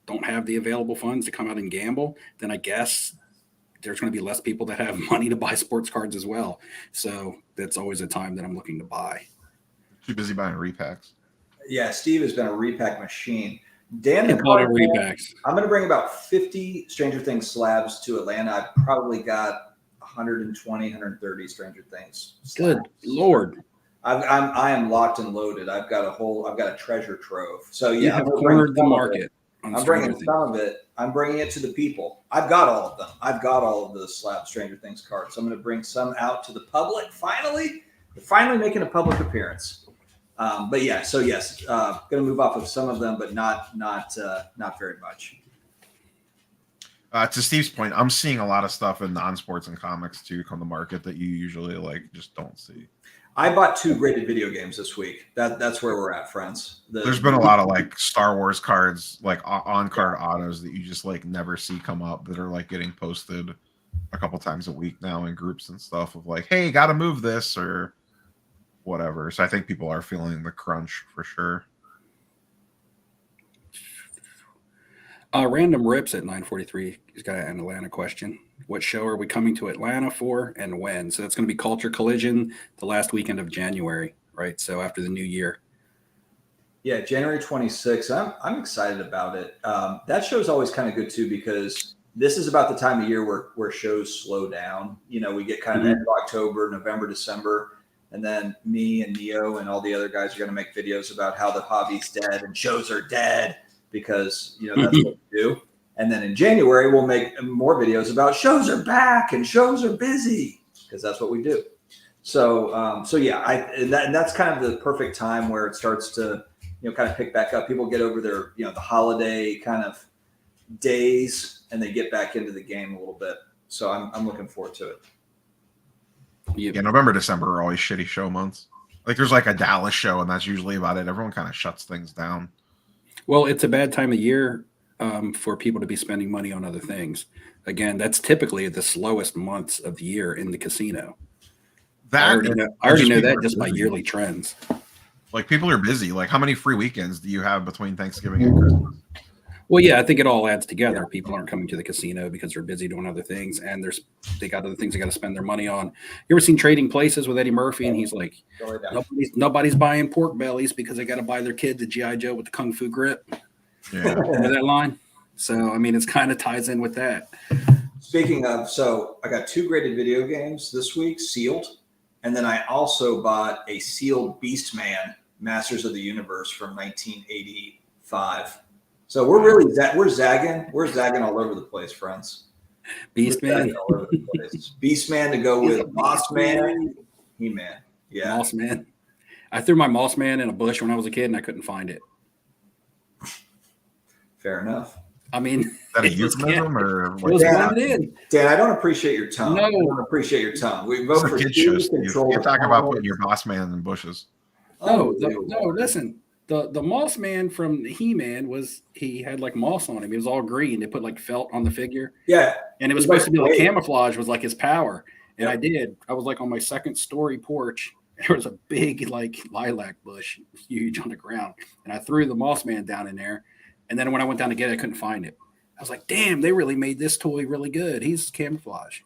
don't have the available funds to come out and gamble, then I guess there's going to be less people that have money to buy sports cards as well. So that's always a time that I'm looking to buy. Too busy buying repacks. Yeah, Steve has been a repack machine. Dan, I'm going to bring about 50 Stranger Things slabs to Atlanta. I've probably got 120, 130 Stranger Things slabs. Good Lord. I am locked and loaded. I've got a treasure trove. So yeah, I've cornered the market. I'm bringing some of it. I'm bringing it to the people. I've got all of them. I've got all of the slab Stranger Things cards. So I'm going to bring some out to the public. Finally, they're finally making a public appearance. But yeah, so yes, going to move off of some of them, but not very much. To Steve's point, I'm seeing a lot of stuff in non-sports and comics too come to market that you usually just don't see. I bought 2 graded video games this week. That's where we're at, friends. There's been a lot of Star Wars cards, on-card autos that you just never see come up that are getting posted a couple times a week now in groups and stuff of hey, got to move this or whatever. So I think people are feeling the crunch for sure. Random Rips at 943. He's got an Atlanta question. What show are we coming to Atlanta for and when? So that's going to be Culture Collision the last weekend of January, right? So after the new year. Yeah, January 26th. I'm excited about it. That show's always kind of good too, because this is about the time of year where shows slow down. We get kind of end of October, November, December, and then me and Neo and all the other guys are going to make videos about how the hobby's dead and shows are dead because, that's what we do. And then in January, we'll make more videos about shows are back and shows are busy because that's what we do. So yeah, and that's kind of the perfect time where it starts to, kind of pick back up. People get over their, the holiday kind of days and they get back into the game a little bit. So I'm looking forward to it. Yeah, November, December are always shitty show months. There's a Dallas show and that's usually about it. Everyone kind of shuts things down. Well, it's a bad time of year for people to be spending money on other things. Again, that's typically the slowest months of the year in the casino. I already know that just by yearly trends. People are busy. How many free weekends do you have between Thanksgiving and Christmas? Well, yeah, I think it all adds together. People aren't coming to the casino because they're busy doing other things, and they got other things they got to spend their money on. You ever seen Trading Places with Eddie Murphy? And he's like, nobody's buying pork bellies because they got to buy their kid the G.I. Joe with the Kung Fu grip. Yeah, remember that line? So, it kind of ties in with that. Speaking of, so I got 2 graded video games this week, sealed. And then I also bought a sealed Beastman Masters of the Universe from 1985. So we're zagging. We're zagging all over the place, friends. Beastman. All over the place. Beastman to go with Mossman, He-Man. Yeah. Mossman. I threw my Mossman in a bush when I was a kid and I couldn't find it. Fair enough. Is that a euphemism or what? Dan, I don't appreciate your tongue. No. I don't appreciate your tongue. We vote for kid shows. You're talking about putting your boss man in bushes. No, listen. the Moss Man from He-Man he had like moss on him. He was all green. They put like felt on the figure. Yeah. And it was supposed to be like camouflage was like his power. And I was like on my second story porch. There was a big like lilac bush, huge on the ground. And I threw the Moss Man down in there. And then when I went down to get it, I couldn't find it. I was like, damn, they really made this toy really good. He's camouflage.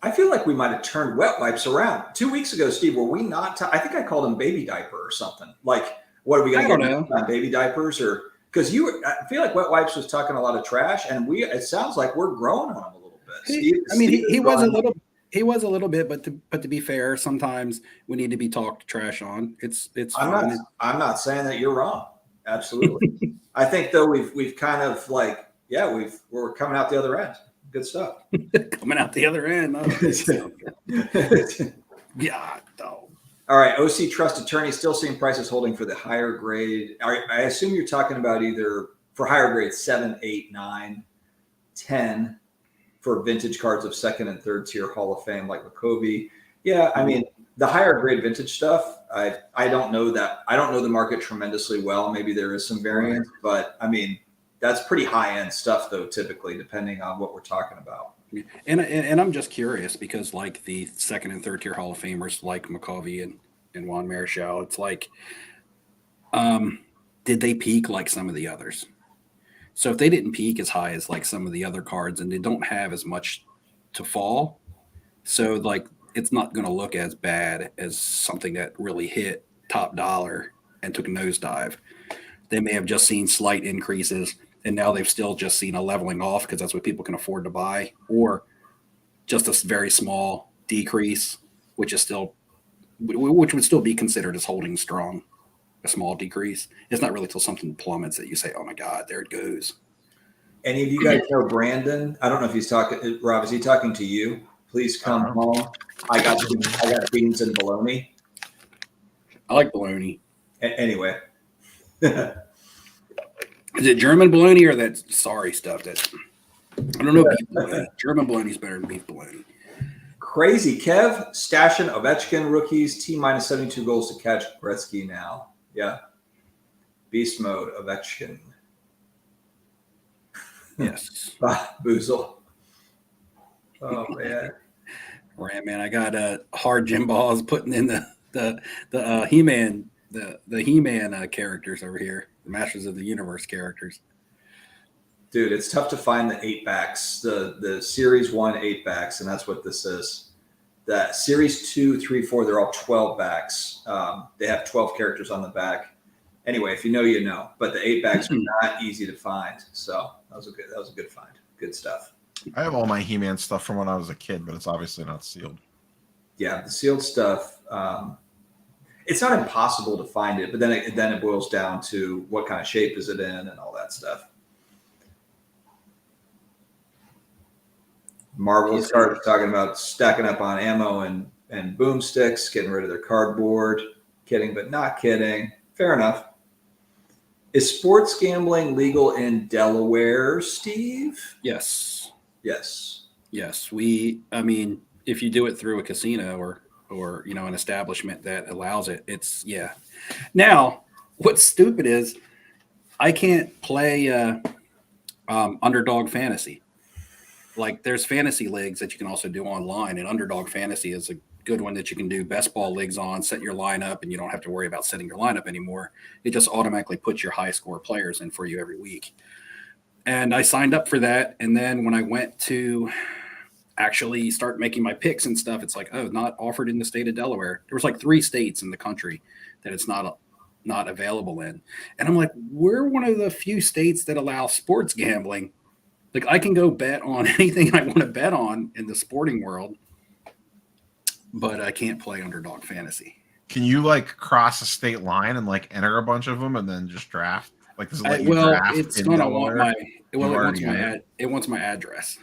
I feel like we might have turned wet wipes around. 2 weeks ago, Steve, were we not? I think I called him baby diaper or something. Like, what are we going to get on baby diapers? Or because I feel like wet wipes was talking a lot of trash, and it sounds like we're growing on him a little bit. He was a little. He was a little bit, but to be fair, sometimes we need to be talked trash on. It's I'm not saying that you're wrong. Absolutely. I think though we've kind of like we're coming out the other end. Good stuff. Coming out the other end. Yeah. No. All right. OC Trust Attorney still seeing prices holding for the higher grade. I assume you're talking about either for higher grade 7, 8, 9, 10 for vintage cards of second and third tier Hall of Fame like McCovey. Yeah. I mean, the higher grade vintage stuff, I don't know that. I don't know the market tremendously well. Maybe there is some variance, but I mean, that's pretty high end stuff though, typically, depending on what we're talking about. And I'm just curious because like the second and third tier Hall of Famers like McCovey and Juan Marichal, it's like, did they peak like some of the others? So if they didn't peak as high as like some of the other cards and they don't have as much to fall, so like it's not going to look as bad as something that really hit top dollar and took a nosedive. They may have just seen slight increases and now they've still just seen a leveling off because that's what people can afford to buy, or just a very small decrease, which would still be considered as holding strong. A small decrease. It's not really till something plummets that you say, "Oh my God, there it goes." Any of you guys know Brandon? I don't know if he's talking. Rob, is he talking to you? Please come home. I got beans and bologna. I like bologna. Anyway, is it German bologna or that sorry stuff? That I don't know. Beef bologna. German bologna is better than beef bologna. Crazy Kev stashing Ovechkin rookies. T minus 72 goals to catch Gretzky now. Yeah. Beast mode, Ovechkin. Yes. Boozle. Oh, man. Right, man. I got hard gym balls putting in the He-Man, the He-Man characters over here, the Masters of the Universe characters. Dude, it's tough to find the 8-backs, the Series 1 8-backs, and that's what this is. That Series 2, 3, 4, they're all 12 backs. They have 12 characters on the back. Anyway, if you know, you know. But the 8-backs are not easy to find. So that was a good find. Good stuff. I have all my He-Man stuff from when I was a kid, but it's obviously not sealed. Yeah, the sealed stuff. It's not impossible to find it, but then it boils down to what kind of shape is it in and all that stuff. Marvel started talking about stacking up on ammo and boomsticks, getting rid of their cardboard. Kidding, but not kidding. Fair enough. Is sports gambling legal in Delaware, Steve? Yes. Yes. Yes. I mean, if you do it through a casino or an establishment that allows it, it's yeah. Now, what's stupid is I can't play Underdog Fantasy. Like there's fantasy leagues that you can also do online, and Underdog Fantasy is a good one that you can do best ball leagues on, set your lineup, and you don't have to worry about setting your lineup anymore. It just automatically puts your high score players in for you every week. And I signed up for that. And then when I went to actually start making my picks and stuff, it's like, oh, not offered in the state of Delaware. There was like 3 states in the country that it's not available in. And I'm like, we're one of the few states that allow sports gambling. Like I can go bet on anything I want to bet on in the sporting world, but I can't play Underdog Fantasy. Can you like cross a state line and like enter a bunch of them and then just draft? Like does it let you draft? It's gonna want it wants my address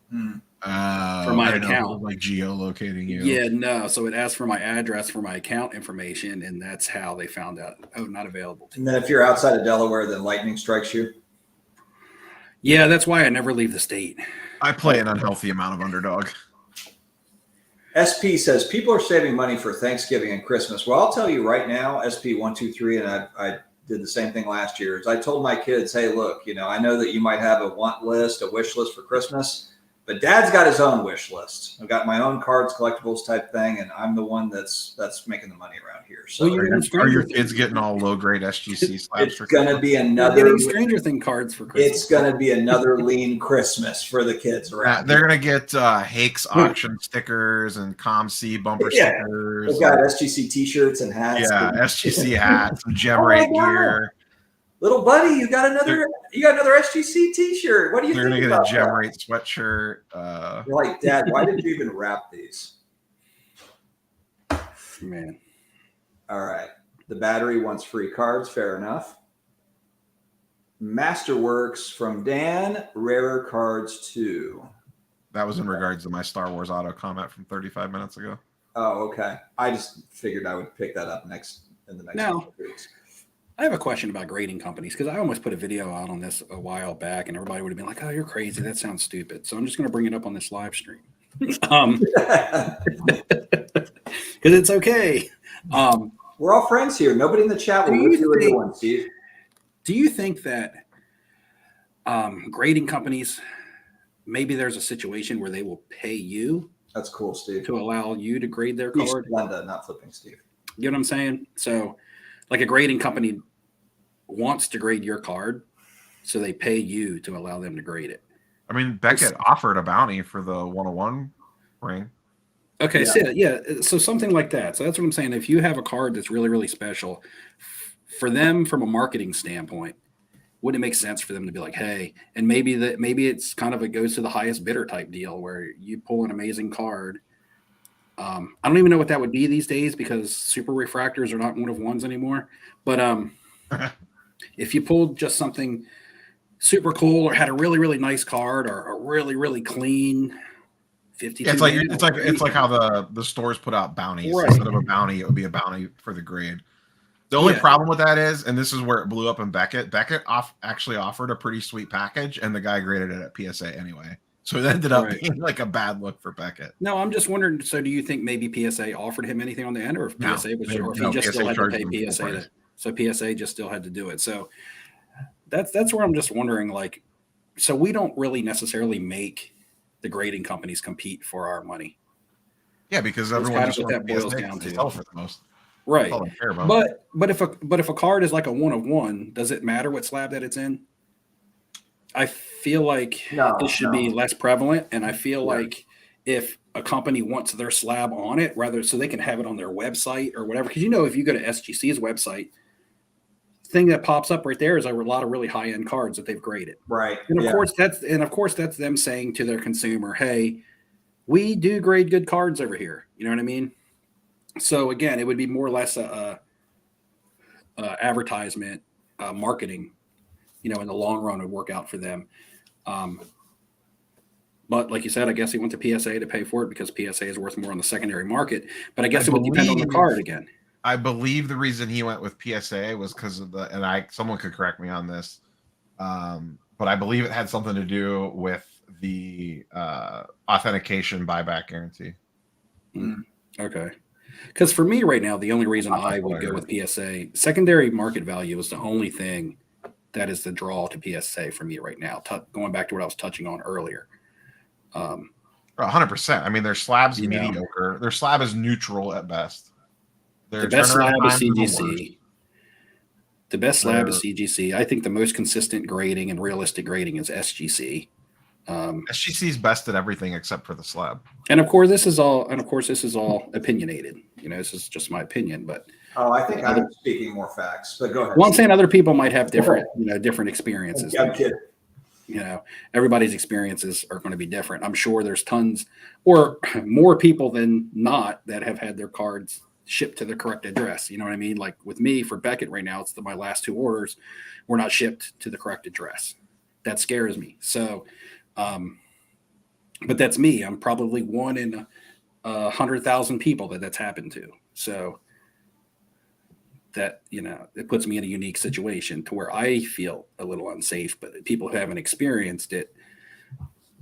for my account. Like geolocating you. Yeah, no. So it asks for my address for my account information, and that's how they found out. Oh, not available. And then if you're outside of Delaware, then lightning strikes you. Yeah, that's why I never leave the state. I play an unhealthy amount of Underdog. SP says people are saving money for Thanksgiving and Christmas. Well, I'll tell you right now, SP123, and I did the same thing last year. Is I told my kids, hey, look, I know that you might have a want list, a wish list for Christmas, but Dad's got his own wish list. I've got my own cards, collectibles type thing, and I'm the one that's making the money around here. So are your kids getting all low grade SGC slabs? It's going to be another getting Stranger Thing cards for Christmas. It's going to be another lean Christmas for the kids around. They're going to get Hakes auction stickers and COMC bumper stickers. They've got SGC T-shirts and hats. Yeah, SGC hats, some Gem Rate gear. Little buddy, you got another SGC T-shirt. What do you think? They're gonna get a Gem Rate sweatshirt. You're like, Dad, why did you even wrap these? Man. All right. The battery wants free cards. Fair enough. Masterworks from Dan. Rarer cards too. That was in regards to my Star Wars auto comment from 35 minutes ago. Oh, okay. I just figured I would pick that up in the next couple of weeks. I have a question about grading companies because I almost put a video out on this a while back and everybody would have been like, oh, you're crazy. That sounds stupid. So I'm just going to bring it up on this live stream. Because it's okay. We're all friends here. Nobody in the chat will do a good one, Steve. Do you think that grading companies, maybe there's a situation where they will pay you? That's cool, Steve. To allow you to grade their card? Splenda, not flipping, Steve. You know what I'm saying? So like a grading company wants to grade your card, so they pay you to allow them to grade it. I mean, Beckett offered a bounty for the 101 ring. Okay, so something like that. So that's what I'm saying. If you have a card that's really, really special, for them from a marketing standpoint, wouldn't it make sense for them to be like, hey, and maybe it's kind of it goes to the highest bidder type deal where you pull an amazing card. I don't even know what that would be these days because super refractors are not one of ones anymore. But if you pulled just something super cool or had a really, really nice card or a really, really clean 52. It's like how the stores put out bounties. Right. Instead of a bounty, it would be a bounty for the grade. The only problem with that is, and this is where it blew up in Beckett. Beckett actually offered a pretty sweet package, and the guy graded it at PSA anyway. So it ended up being like a bad look for Beckett. No, I'm just wondering. So, do you think maybe PSA offered him anything on the end, or if PSA was, or if he just still had to pay PSA? So PSA just still had to do it. So that's where I'm just wondering. Like, so we don't really necessarily make the grading companies compete for our money. Yeah, because everyone just what that boils down to. Sell for the most. Right. But if a card is like a 1 of 1, does it matter what slab that it's in? I feel like it should be less prevalent, and I feel like if a company wants their slab on it, rather so they can have it on their website or whatever, because if you go to SGC's website, thing that pops up right there is a lot of really high end cards that they've graded. Right. And of course that's them saying to their consumer, hey, we do grade good cards over here. You know what I mean? So again, it would be more or less a advertisement, marketing. In the long run, would work out for them. But like you said, I guess he went to PSA to pay for it because PSA is worth more on the secondary market. But I guess it would depend on the card again. I believe the reason he went with PSA was because of someone could correct me on this, but I believe it had something to do with the authentication buyback guarantee. Okay. Because for me right now, the only reason I would go with PSA, secondary market value is the only thing that is the draw to PSA for me right now. Going back to what I was touching on earlier. 100%. I mean, their slab's mediocre. Their slab is neutral at best. The best slab is CGC. The best slab is CGC. I think the most consistent grading and realistic grading is SGC. SGC is best at everything except for the slab. And of course, this is all opinionated. This is just my opinion, but. I think I'm speaking more facts, but go ahead. Well, I'm saying other people might have different experiences. I'm kidding. Everybody's experiences are going to be different. I'm sure there's tons or more people than not that have had their cards shipped to the correct address. You know what I mean? Like with me for Beckett right now, my last 2 orders were not shipped to the correct address. That scares me. So, but that's me. I'm probably one in 100,000 people that's happened to. So that, it puts me in a unique situation to where I feel a little unsafe, but people who haven't experienced it,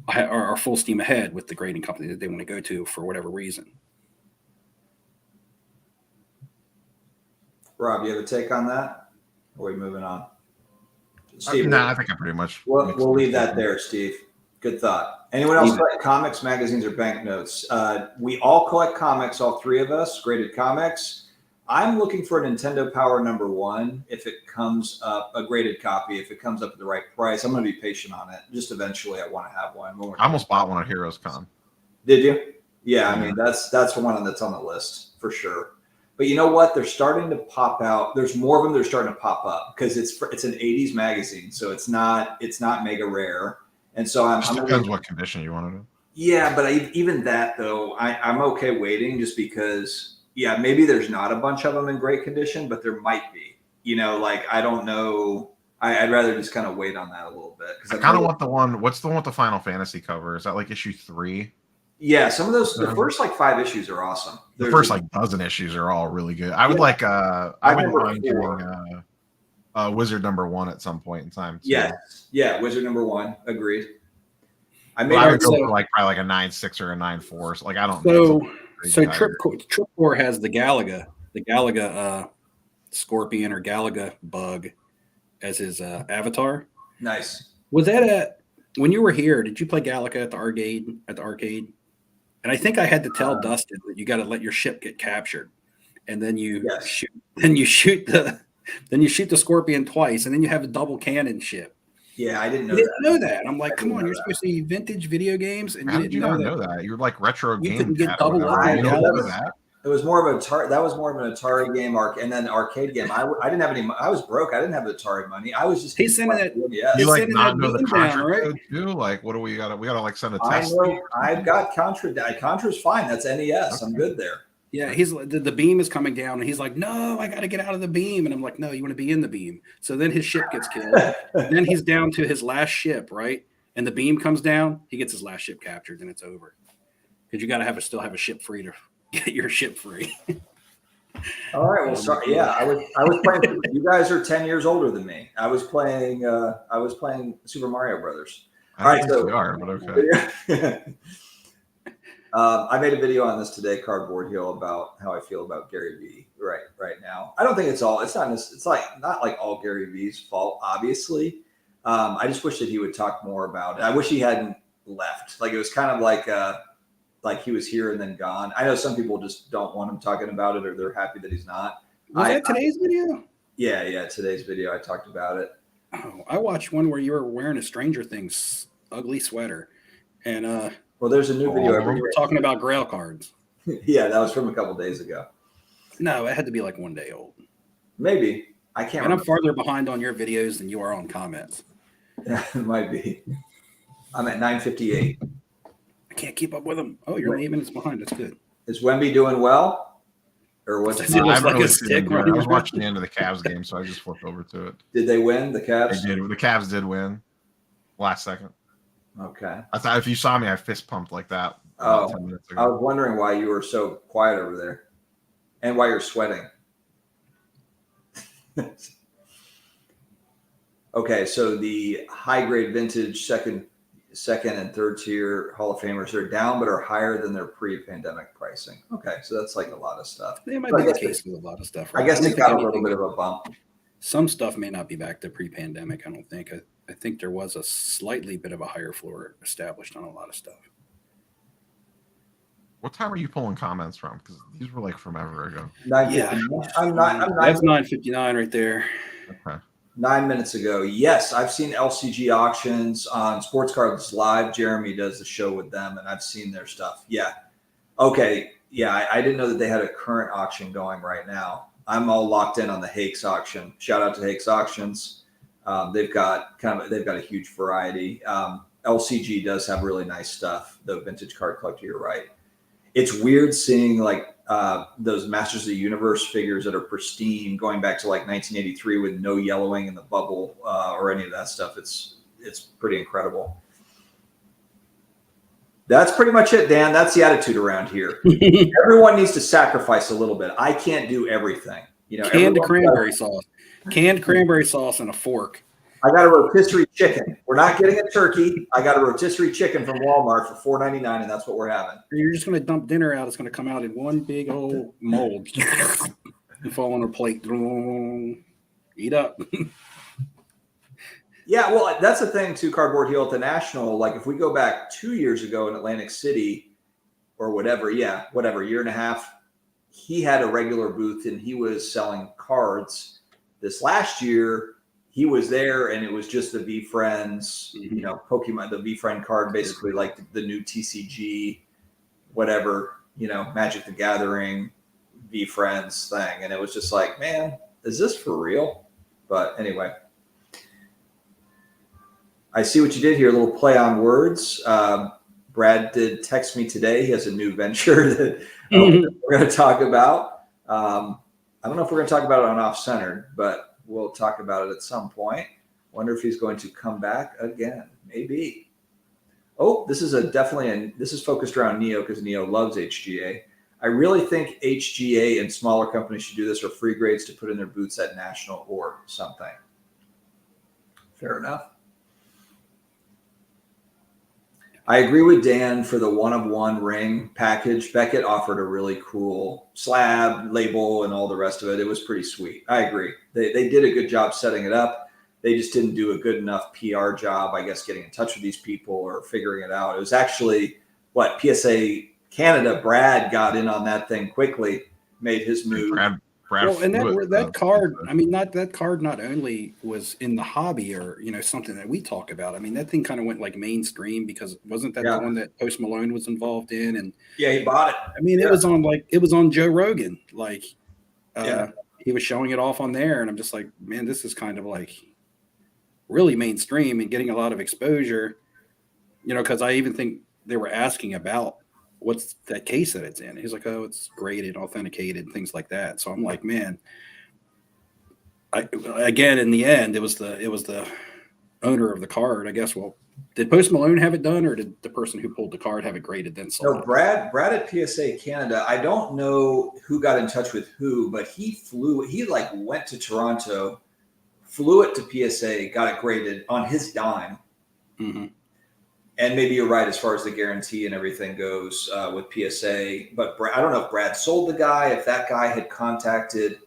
are full steam ahead with the grading company that they want to go to for whatever reason. Rob, you have a take on that? Or are we moving on? Steve, I think I pretty much. we'll leave that there, Steve. Good thought. Anyone else collect comics, magazines, or banknotes? We all collect comics, all three of us, graded comics. I'm looking for a Nintendo Power #1 if it comes up, a graded copy, if it comes up at the right price. I'm going to be patient on it. Just eventually I want to have one. I almost bought one at Heroes Con. Did you? Yeah, I mean, that's one that's on the list for sure. But you know what? They're starting to pop out. There's more of them that are starting to pop up because it's an 80s magazine. So it's not mega rare. And so I'm depends what condition you want it in. Yeah, but even that though, I'm okay waiting just because, yeah, maybe there's not a bunch of them in great condition, but there might be. You know, like I don't know. I'd rather just kind of wait on that a little bit. I kind of want the one. What's the one with the Final Fantasy cover? Is that like issue 3? Yeah, some of those. The first like 5 issues are awesome. The first like dozen issues are all really good. I would like. I wouldn't mind doing Wizard #1 at some point in time. Too. Yes, yeah, Wizard #1. Agreed. I would go for like probably like a 9.6 or a 9.4. So like I don't. So Tripcore has the Galaga Scorpion or Galaga bug as his avatar. Nice. Was that when you were here? Did you play Galaga at the arcade? And I think I had to tell Dustin that you got to let your ship get captured, and then you shoot the Scorpion twice, and then you have a double cannon ship. Yeah, I didn't know. Know that. I'm like, come on, you're supposed to see vintage video games, and how you did you didn't know that? You're like retro game. You couldn't get double. I know that. It was more of that was more of an Atari game, and then arcade game. I didn't have any. I was broke. I didn't have Atari money. I was just. He's sending it. Yeah. You like not know the Contra code too? Like, what do we got? We got to like send a test. I know. I've got Contra. Contra's fine. That's NES. Okay. I'm good there. Yeah, he's the beam is coming down, and he's like, "No, I got to get out of the beam." And I'm like, "No, you want to be in the beam." So then his ship gets killed. Then he's down to his last ship, right? And the beam comes down. He gets his last ship captured, and it's over. Because you got to still have a ship free to get your ship free. All right. Well, sorry. Yeah, I was playing. You guys are 10 years older than me. I was playing Super Mario Brothers. All right. So we are, but okay. I made a video on this today, Cardboard Hill, about how I feel about Gary Vee right now. I don't think it's not like all Gary Vee's fault, obviously. I just wish that he would talk more about it. I wish he hadn't left. Like it was kind of like he was here and then gone. I know some people just don't want him talking about it, or they're happy that he's not. Was that today's video? Yeah, today's video I talked about it. Oh, I watched one where you were wearing a Stranger Things ugly sweater, and well, there's a new video. We were talking about Grail cards. Yeah, that was from a couple days ago. No, it had to be like 1 day old. Maybe. I can't. And I'm farther behind on your videos than you are on comments. Yeah, it might be. I'm at 9:58. I can't keep up with them. Oh, you're 8 minutes behind. That's good. Is Wemby doing well? Or what's it? I was watching the end of the Cavs game, so I just flipped over to it. Did they win, the Cavs? They did. The Cavs did win last second. Okay. I thought if you saw me, I fist pumped like that. 10 minutes ago. I was wondering why you were so quiet over there and why you're sweating. Okay, so the high grade vintage second and third tier Hall of Famers are down, but are higher than their pre-pandemic pricing. Okay, so that's like a lot of stuff. It might be the case with a lot of stuff. Right? I guess it got a little bit of a bump. Some stuff may not be back to pre-pandemic. I don't think. I think there was a slightly bit of a higher floor established on a lot of stuff. What time are you pulling comments from? Because these were like from ever ago. Yeah, I'm not. That's 9:59 right there. Okay. 9 minutes ago. Yes, I've seen LCG auctions on Sports Cards Live. Jeremy does the show with them, and I've seen their stuff. Yeah. Okay. Yeah, I didn't know that they had a current auction going right now. I'm all locked in on the Hakes auction. Shout out to Hakes Auctions. They've got a huge variety. LCG does have really nice stuff. The vintage card collector, you're right. It's weird seeing like those Masters of the Universe figures that are pristine, going back to like 1983 with no yellowing in the bubble or any of that stuff. It's pretty incredible. That's pretty much it, Dan. That's the attitude around here. Everyone needs to sacrifice a little bit. I can't do everything. You know, canned cranberry sauce and a fork. I got a rotisserie chicken. We're not getting a turkey. I got a rotisserie chicken from Walmart for $4.99, and that's what we're having. You're just going to dump dinner out. It's going to come out in one big old mold and fall on a plate. Eat up. Yeah, well, that's the thing too, Cardboard Heel at the National. Like if we go back 2 years ago in Atlantic City or whatever, year and a half, he had a regular booth and he was selling cards. This last year, he was there and it was just the V Friends, Pokemon, the V Friend card, basically like the new TCG, whatever, Magic the Gathering, V Friends thing. And it was just like, man, is this for real? But anyway. I see what you did here, a little play on words. Brad did text me today. He has a new venture that we're going to talk about. I don't know if we're going to talk about it on Off-Centered, but we'll talk about it at some point. Wonder if he's going to come back again. Maybe. Oh, this is this is focused around Neo because Neo loves HGA. I really think HGA and smaller companies should do this for free grades to put in their booths at National or something. Fair enough. I agree with Dan for the one-of-one ring package. Beckett offered a really cool slab, label, and all the rest of it. It was pretty sweet. I agree. They did a good job setting it up. They just didn't do a good enough PR job, I guess, getting in touch with these people or figuring it out. It was actually, PSA Canada, Brad got in on that thing quickly, made his move. Brad well, and that card, I mean, that card not only was in the hobby or, something that we talk about. I mean, that thing kind of went like mainstream because wasn't that the one that Post Malone was involved in? And yeah, he bought it. I mean, it was on Joe Rogan. Like, he was showing it off on there. And I'm just like, man, this is kind of like really mainstream and getting a lot of exposure, because I even think they were asking about what's that case that it's in. He's like, oh, it's graded, authenticated, things like that. So I'm like, man, again, in the end, it was the owner of the card, I guess. Well, did Post Malone have it done, or did the person who pulled the card have it graded then sold? No, Brad at PSA Canada. I don't know who got in touch with who, but he went to Toronto, flew it to PSA, got it graded on his dime. Mm-hmm. And maybe you're right as far as the guarantee and everything goes with PSA. But I don't know if Brad sold the guy, if that guy had contacted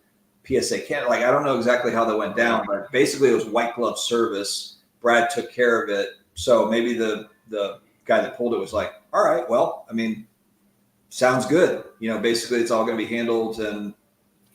PSA Canada. Like, I don't know exactly how that went down, but basically it was white glove service. Brad took care of it. So maybe the guy that pulled it was like, all right, well, I mean, sounds good. Basically it's all going to be handled. And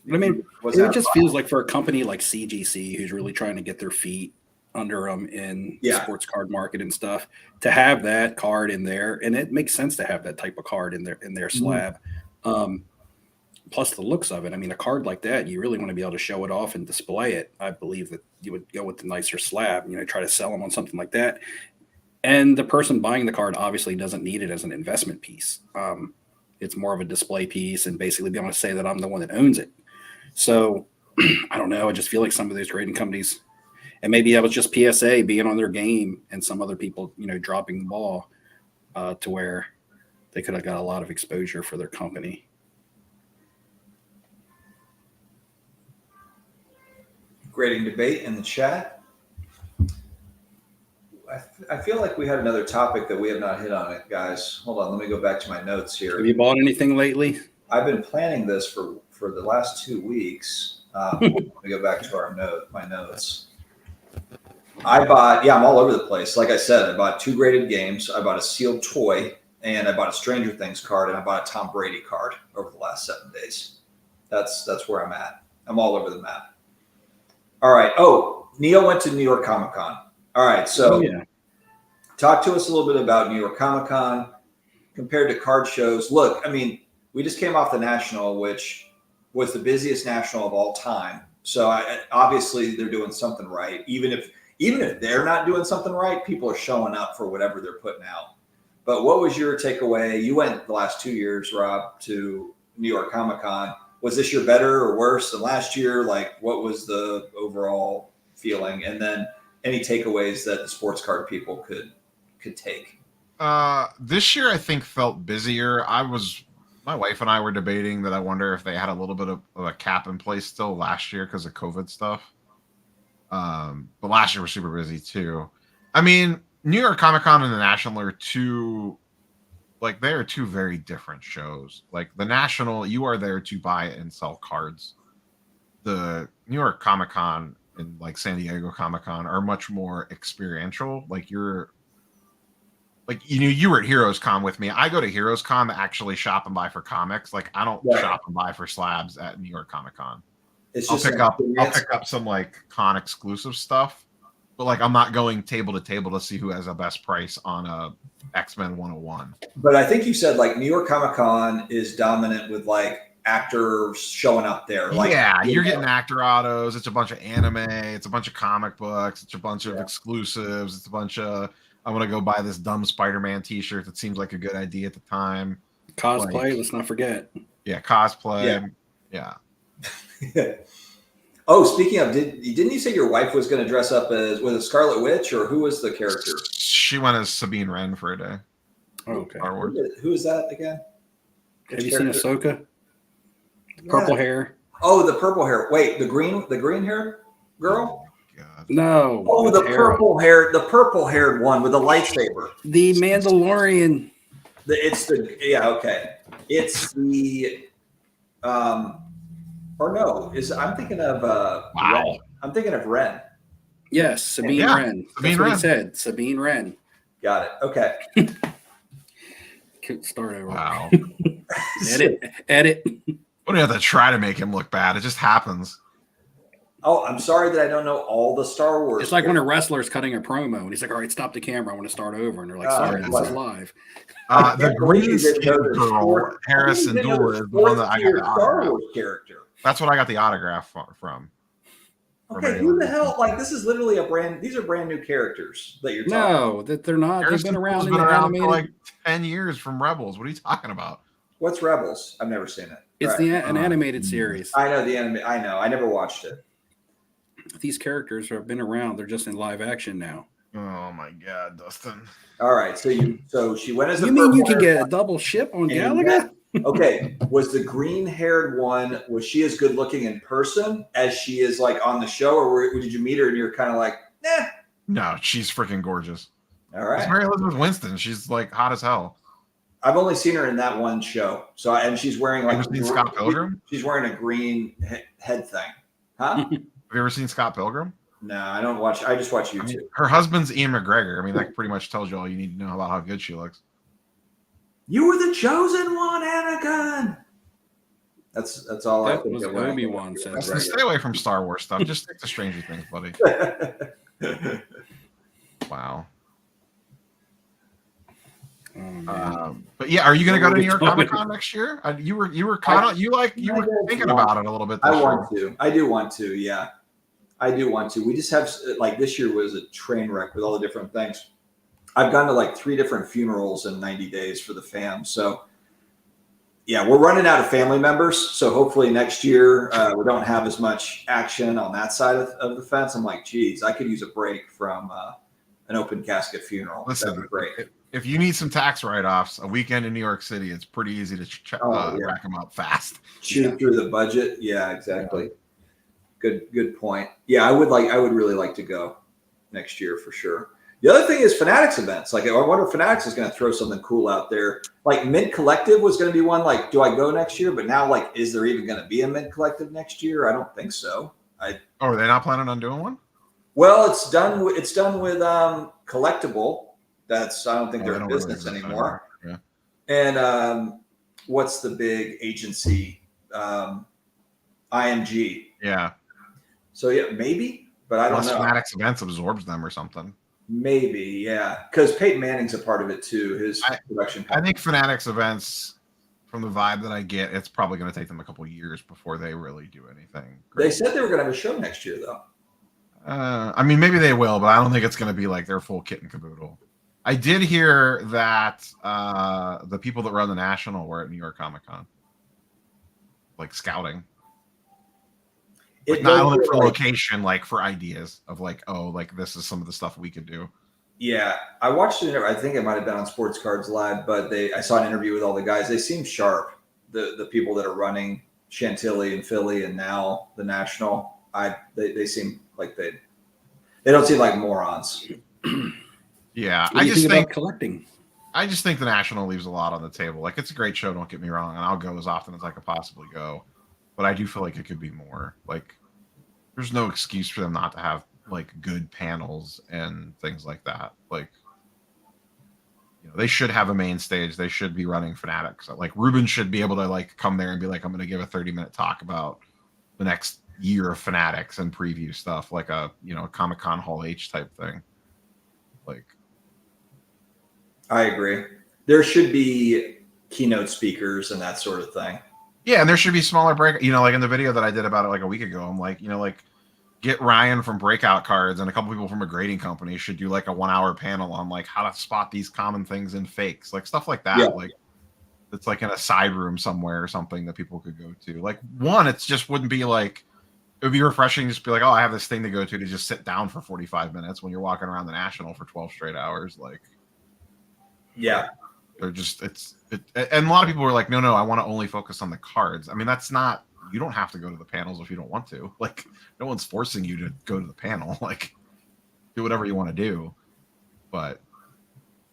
I mean, it just feels like for a company like CGC, who's really trying to get their feet under them in the sports card market and stuff, to have that card in there, and it makes sense to have that type of card in their slab. Plus the looks of it. I mean, a card like that, you really want to be able to show it off and display it. I believe that you would go with the nicer slab, try to sell them on something like that. And the person buying the card obviously doesn't need it as an investment piece. It's more of a display piece and basically be able to say that I'm the one that owns it. So I don't know. I just feel like some of these grading companies, and maybe that was just PSA being on their game and some other people, dropping the ball to where they could have got a lot of exposure for their company. Grading debate in the chat. I feel like we had another topic that we have not hit on it, guys. Hold on. Let me go back to my notes here. Have you bought anything lately? I've been planning this for the last 2 weeks. Let me go back to my notes. I bought, I'm all over the place. Like I said, I bought 2 graded games. I bought a sealed toy, and I bought a Stranger Things card, and I bought a Tom Brady card over the last 7 days. That's where I'm at. I'm all over the map. All right. Oh, Neil went to New York Comic Con. All right. So talk to us a little bit about New York Comic Con compared to card shows. Look, I mean, we just came off the National, which was the busiest National of all time. So obviously they're doing something right. Even if they're not doing something right, people are showing up for whatever they're putting out. But what was your takeaway? You went the last 2 years, Rob, to New York Comic Con. Was this year better or worse than last year? Like, what was the overall feeling? And then any takeaways that the sports card people could take? This year, I think, felt busier. My wife and I were debating that I wonder if they had a little bit of a cap in place still last year because of COVID stuff. But last year was super busy too. I mean, New York Comic Con and the National are two very different shows. Like the National, you are there to buy and sell cards. The New York Comic Con and like San Diego Comic Con are much more experiential. Like you were at Heroes Con with me. I go to Heroes Con to actually shop and buy for comics. Like I don't shop and buy for slabs at New York Comic Con. I'll pick up some like con exclusive stuff, but like I'm not going table to table to see who has the best price on a X-Men 101. But I think you said like New York Comic Con is dominant with like actors showing up there. Like, you're getting actor autos. It's a bunch of anime. It's a bunch of comic books. It's a bunch of exclusives. It's a bunch of I want to go buy this dumb Spider-Man T-shirt that seems like a good idea at the time. Cosplay, let's not forget. Yeah, cosplay. Yeah. Oh, speaking of, didn't you say your wife was going to dress up as with a Scarlet Witch, or who was the character? She went as Sabine Wren for a day. Oh, okay. Who is that again? Have you seen Ahsoka? Purple hair. Oh, the purple hair. Wait, the green hair girl? God. No. Oh, the purple haired one with the lightsaber. The Mandalorian. It's the or no, I'm thinking of Ren. I'm thinking of Ren. Yes, Sabine Wren. That's what he said. Sabine Wren. Got it. Okay. Start over. Wow. Edit. We don't have to try to make him look bad. It just happens. Oh, I'm sorry that I don't know all the Star Wars. It's like when a wrestler's cutting a promo and he's like, all right, stop the camera. I want to start over. And they're like, sorry, this is live. The green skin girl, Harrison Dula, is the one that I got the Star Wars character. That's what I got the autograph from. Okay, who the hell? Like, this is literally these are brand new characters that you're talking about. No, that they're not. Harrison They've been around for like 10 years from Rebels. What are you talking about? What's Rebels? I've never seen it. It's an animated series. I know the anime. I know. I never watched it. These characters have been around. They're just in live action now. Oh my God, Dustin. All right. So she went as a. You mean you can get a double ship on Galaga? Okay. Was the green-haired one? Was she as good looking in person as she is like on the show, or did you meet her and you're kind of like, nah? No, she's freaking gorgeous. All right. It's Mary Elizabeth Winston. She's like hot as hell. I've only seen her in that one show. So, and she's wearing like. Have you ever seen Scott Pilgrim? She's wearing a green head thing. Huh? Have you ever seen Scott Pilgrim? No, I don't watch. I just watch YouTube. I mean, her husband's Ian McGregor. I mean, that pretty much tells you all you need to know about how good she looks. You were the chosen one, Anakin. That's all I think. Was Obi-Wan said. Stay away from Star Wars stuff. Just stick to Stranger Things, buddy. Wow. But yeah, are you going to go to New York Comic Con next year? You were thinking about it a little bit. I want to. I do want to. Yeah, I do want to. We just have like this year was a train wreck with all the different things. I've gone to like 3 different funerals in 90 days for the fam. So yeah, we're running out of family members. So hopefully next year we don't have as much action on that side of the fence. I'm like, geez, I could use a break from an open casket funeral. Listen, that'd be great. If you need some tax write-offs, a weekend in New York City, it's pretty easy to rack them up fast. Shoot through the budget. Yeah, exactly. Good point. Yeah, I would really like to go next year for sure. The other thing is Fanatics events. Like, I wonder if Fanatics is going to throw something cool out there. Like Mint Collective was going to be one. Like, do I go next year? But now, like, is there even going to be a Mint Collective next year? I don't think so. Are they not planning on doing one? Well, it's done with Collectible. I don't think they're in business anymore. Yeah. And what's the big agency? IMG. Yeah. So yeah, maybe, but I don't know. Fanatics Events absorbs them or something. Maybe, yeah, because Peyton Manning's a part of it too. His production company. I think Fanatics Events, from the vibe that I get, it's probably going to take them a couple years before they really do anything great. They said they were going to have a show next year, though. I mean, maybe they will, but I don't think it's going to be like their full kit and caboodle. I did hear that the people that run the National were at New York Comic Con, like scouting. Like not only for location, like for ideas of like, oh, like this is some of the stuff we could do. Yeah, I watched it. I think it might have been on Sports Cards Live, but I saw an interview with all the guys. They seem sharp. The people that are running Chantilly and Philly and now the National, they seem like They don't seem like morons. Yeah, What do you think about collecting? I just think the National leaves a lot on the table. Like, it's a great show, don't get me wrong, and I'll go as often as I could possibly go. But I do feel like it could be more. Like, there's no excuse for them not to have like good panels and things like that. Like, you know, they should have a main stage. They should be running Fanatics. Like, Ruben should be able to like come there and be like, I'm going to give a 30-minute talk about the next year of Fanatics and preview stuff, like a, you know, Comic-Con Hall H type thing. Like, I agree. There should be keynote speakers and that sort of thing. yeah, and there should be smaller break. You know, like in the video that I did about it like a week ago, I'm like, you know, like get Ryan from Breakout Cards and a couple people from a grading company should do like a 1-hour panel on like how to spot these common things in fakes, like stuff like that. Yeah. Like, it's like in a side room somewhere or something that people could go to. Like, one, it's just wouldn't be like, it would be refreshing to just be like, oh, I have this thing to go to just sit down for 45 minutes when you're walking around the National for 12 straight hours. Like, yeah, they're just, and a lot of people were like, no, I want to only focus on the cards. I mean, that's not, you don't have to go to the panels if you don't want to. Like, no one's forcing you to go to the panel. Like, do whatever you want to do. But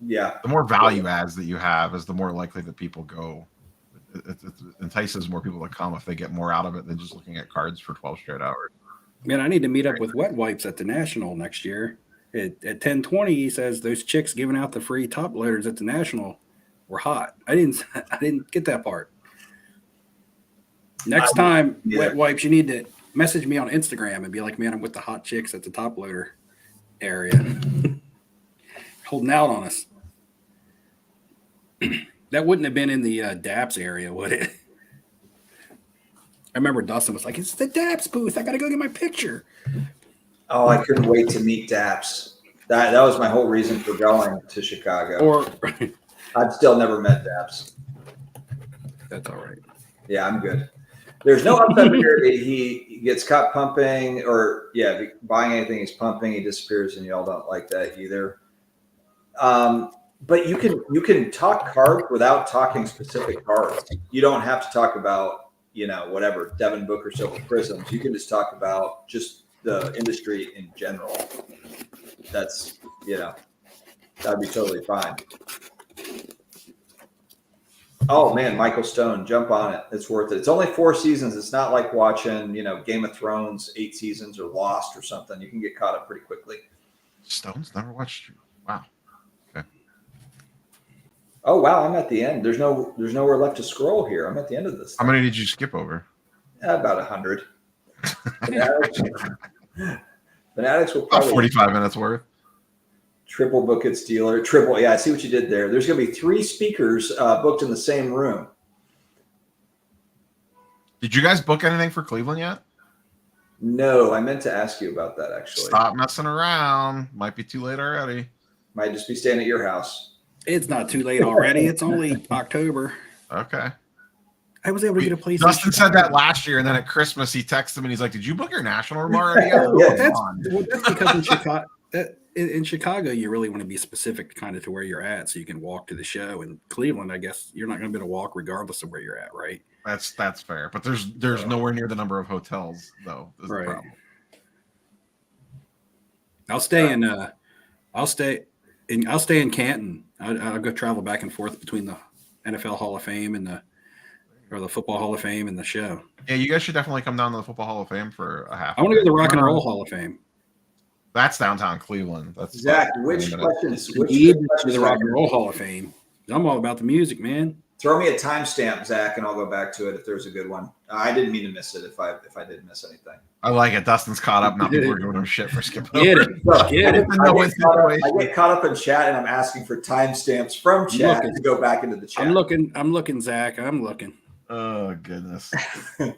yeah, the more value adds that you have is the more likely that people go. It entices more people to come if they get more out of it than just looking at cards for 12 straight hours. Man, I need to meet up with Wet Wipes at the National next year. At 10:20, he says those chicks giving out the free top loaders at the National were hot. I didn't get that part. Next time, Wet Wipes, you need to message me on Instagram and be like, man, I'm with the hot chicks at the top loader area. Holding out on us. That wouldn't have been in the DAPS area, would it? I remember Dustin was like, it's the DAPS booth. I got to go get my picture. Oh, I couldn't wait to meet Daps. That was my whole reason for going to Chicago. Or I've still never met Daps. That's all right. Yeah, I'm good. There's no upside here. He gets caught pumping, or buying anything he's pumping, he disappears, and y'all don't like that either. But you can talk cards without talking specific cards. You don't have to talk about, whatever, Devin Booker Silver Prisms. You can just talk about just the industry in general. That's, that'd be totally fine. Oh man, Michael Stone, jump on it. It's worth it. It's only 4 seasons. It's not like watching, Game of Thrones 8 seasons or Lost or something. You can get caught up pretty quickly. Stone's never watched. Wow. Okay. Oh wow, I'm at the end. There's nowhere left to scroll here. I'm at the end of this thing. How many did you skip over? About 100. Fanatics will About probably 45 minutes worth. triple book its dealer. Triple, yeah, I see what you did there. There's going to be 3 speakers booked in the same room. Did you guys book anything for Cleveland yet? No, I meant to ask you about that actually. Stop messing around. Might be too late already. Might just be staying at your house. It's not too late already. It's only October. Okay. I was able to get a place. Dustin said that last year, and then at Christmas he texted him and he's like, "Did you book your national room already?" That's because in Chicago, you really want to be specific kind of to where you're at so you can walk to the show. In Cleveland, I guess you're not going to be able to walk regardless of where you're at, right? That's fair. But there's nowhere near the number of hotels though. Is right. The problem. I'll stay in Canton. I'll go travel back and forth between the NFL Hall of Fame and the Football Hall of Fame and the show. Yeah, you guys should definitely come down to the Football Hall of Fame for a half. I want to go to the Rock and Roll Hall of Fame. That's downtown Cleveland. That's Zach. Which questions? To the Rock and Roll Hall of Fame. I'm all about the music, man. Throw me a timestamp, Zach, and I'll go back to it if there's a good one. I didn't mean to miss it if I did miss anything. I like it. Dustin's caught up. Now people are giving him shit for skipping Get over. it. I get caught up in chat, and I'm asking for timestamps from chat to go back into the chat. I'm looking, Zach. I'm looking. Oh, goodness. I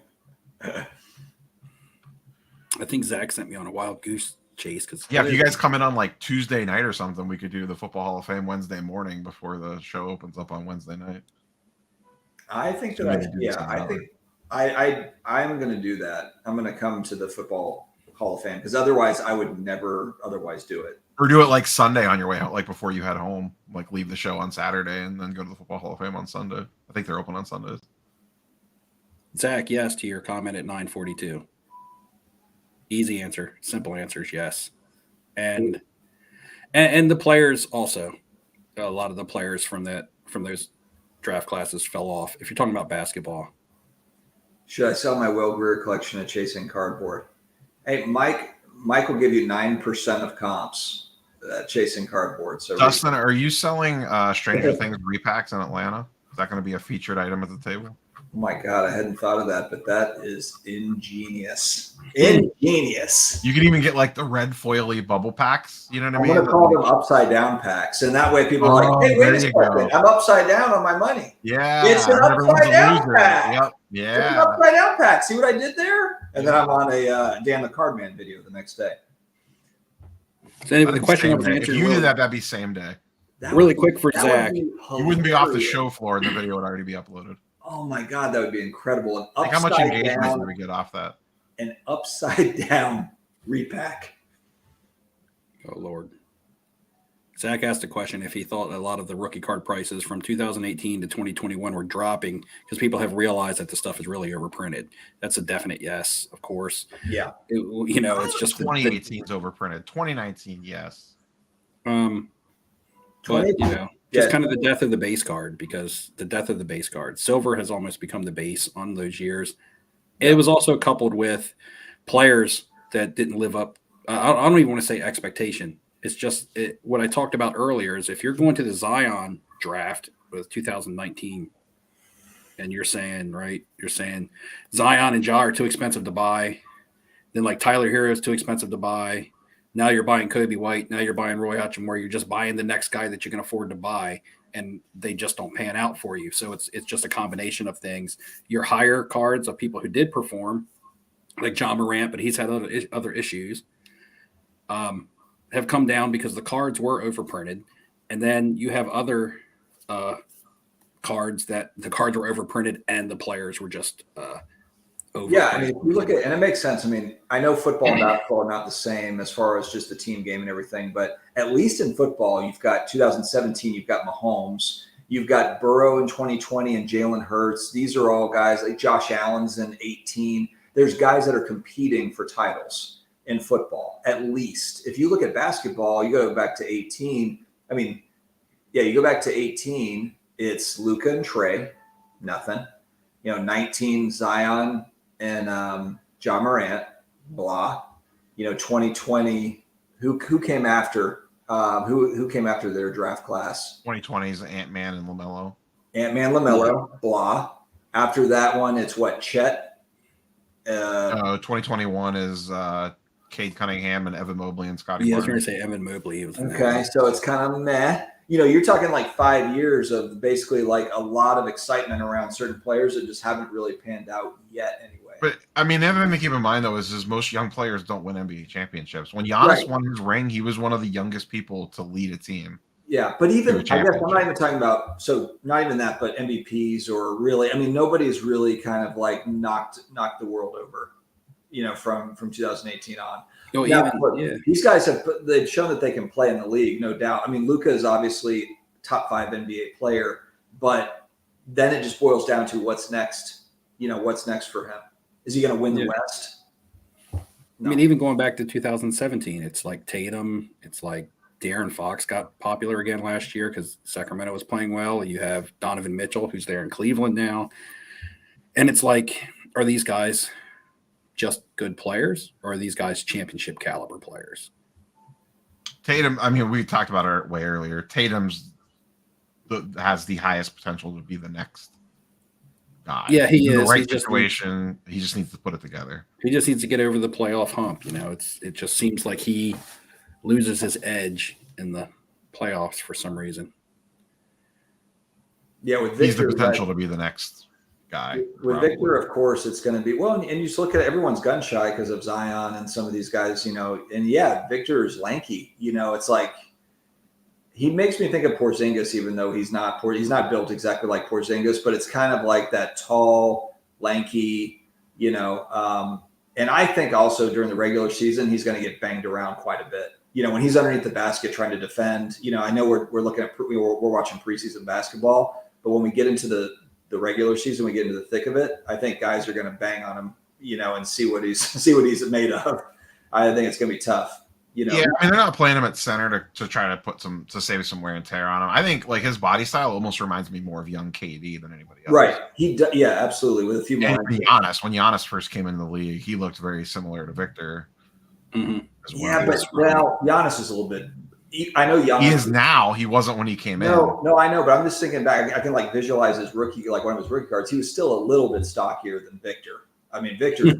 think Zach sent me on a wild goose chase. Yeah, if you guys come in on like Tuesday night or something, we could do the Football Hall of Fame Wednesday morning before the show opens up on Wednesday night. I think that I'm going to do that. I'm going to come to the Football Hall of Fame because otherwise I would never otherwise do it. Or do it like Sunday on your way out, like before you head home, like leave the show on Saturday and then go to the Football Hall of Fame on Sunday. I think they're open on Sundays. Zach, yes to your comment at 9:42. Easy answer. Simple answer is yes. and the players also. A lot of the players from those draft classes fell off. If you're talking about basketball, should I sell my Will Greer collection of chasing cardboard? Hey, Mike will give you 9% of comps chasing cardboard. So Dustin, are you selling Stranger Things repacks in Atlanta? Is that going to be a featured item at the table? Oh my God, I hadn't thought of that, but that is ingenious. Ingenious. You can even get like the red foily bubble packs. You know what I I'm mean? going to call them upside down packs. And that way people are like, hey, wait a second. I'm upside down on my money. Yeah. It's an upside down pack. Yep. Yeah. It's an upside down pack. See what I did there? And then I'm on a Dan the Cardman video the next day. So anyway, the question I was answering. If you did that, that'd be same day. Really quick for Zach. You wouldn't be off the show floor and the video would already be uploaded. Oh my God, that would be incredible. Like how much engagement do we get off that? An upside down repack. Oh Lord. Zach asked a question if he thought a lot of the rookie card prices from 2018 to 2021 were dropping because people have realized that the stuff is really overprinted. That's a definite yes, of course. Yeah. It's just 2018 is overprinted. 2019, yes. But just kind of the death of the base card, because the death of the base card. Silver has almost become the base on those years. It was also coupled with players that didn't live up. I don't even want to say expectation. It's just what I talked about earlier is if you're going to the Zion draft with 2019 and you're saying Zion and Ja are too expensive to buy. Then like Tyler Hero is too expensive to buy. Now you're buying Kobe White. Now you're buying Roy Hutchinson. You're just buying the next guy that you can afford to buy, and they just don't pan out for you. So it's just a combination of things. Your higher cards of people who did perform, like John Morant, but he's had other issues, have come down because the cards were overprinted. And then you have other cards that the cards were overprinted and the players were just over. Yeah, I mean, if you look at, and it makes sense. I mean, I know football and basketball are not the same as far as just the team game and everything, but at least in football, you've got 2017, you've got Mahomes, you've got Burrow in 2020 and Jalen Hurts. These are all guys like Josh Allen's in 18. There's guys that are competing for titles in football, at least. If you look at basketball, you go back to 18. I mean, yeah, you go back to 18, it's Luka and Trey, nothing. 19 Zion and John Morant, blah. 2020, who came after who came after their draft class? 2020's Ant-Man and LaMelo. LaMelo, blah. After that one, it's what, Chet? 2021 is Cade Cunningham and Evan Mobley and Scotty. Yeah, I was going to say Evan Mobley. Okay, so it's kind of meh. You're talking like 5 years of basically like a lot of excitement around certain players that just haven't really panned out yet anyway. But, I mean, the other thing to keep in mind, though, is most young players don't win NBA championships. When Giannis won his ring, he was one of the youngest people to lead a team. Yeah, but even, I guess I'm not even talking about, so not even that, but MVPs or really, I mean, nobody's really kind of like knocked the world over, from 2018 on. Oh, yeah, these guys they've shown that they can play in the league, no doubt. I mean, Luka is obviously top 5 NBA player, but then it just boils down to what's next. What's next for him? Is he going to win the West? No. I mean, even going back to 2017, it's like Tatum, it's like De'Aaron Fox got popular again last year because Sacramento was playing well. You have Donovan Mitchell, who's there in Cleveland now. And it's like, are these guys just good players, or are these guys championship caliber players? Tatum, I mean, we talked about it way earlier. Tatum's has the highest potential to be the next guy. Yeah, he is. In the right situation, he just needs to put it together. He just needs to get over the playoff hump. It just seems like he loses his edge in the playoffs for some reason. Yeah, with Victor, he's the potential to be the next guy. With Victor, of course, it's going to be and you just look at everyone's gun shy because of Zion and some of these guys, and yeah, Victor is lanky. It's like he makes me think of Porzingis, even though he's not built exactly like Porzingis, but it's kind of like that tall, lanky, and I think also during the regular season he's going to get banged around quite a bit. When he's underneath the basket trying to defend. I know we're looking at we're watching preseason basketball, but when we get into the regular season, we get into the thick of it, I think guys are going to bang on him, and see what he's made of. I think it's going to be tough. You know, Yeah, I mean they're not playing him at center to try to put to save some wear and tear on him. I think like his body style almost reminds me more of young KD than anybody else. right? Yeah, absolutely. With a few more. When Giannis first came into the league, he looked very similar to Victor. Mm-hmm. As well. Yeah, but now Giannis is a little bit. I know Giannis. He is now. He wasn't when he came in. No, I know, but I'm just thinking back. I can like visualize his rookie, like one of his rookie cards. He was still a little bit stockier than Victor. I mean, Victor's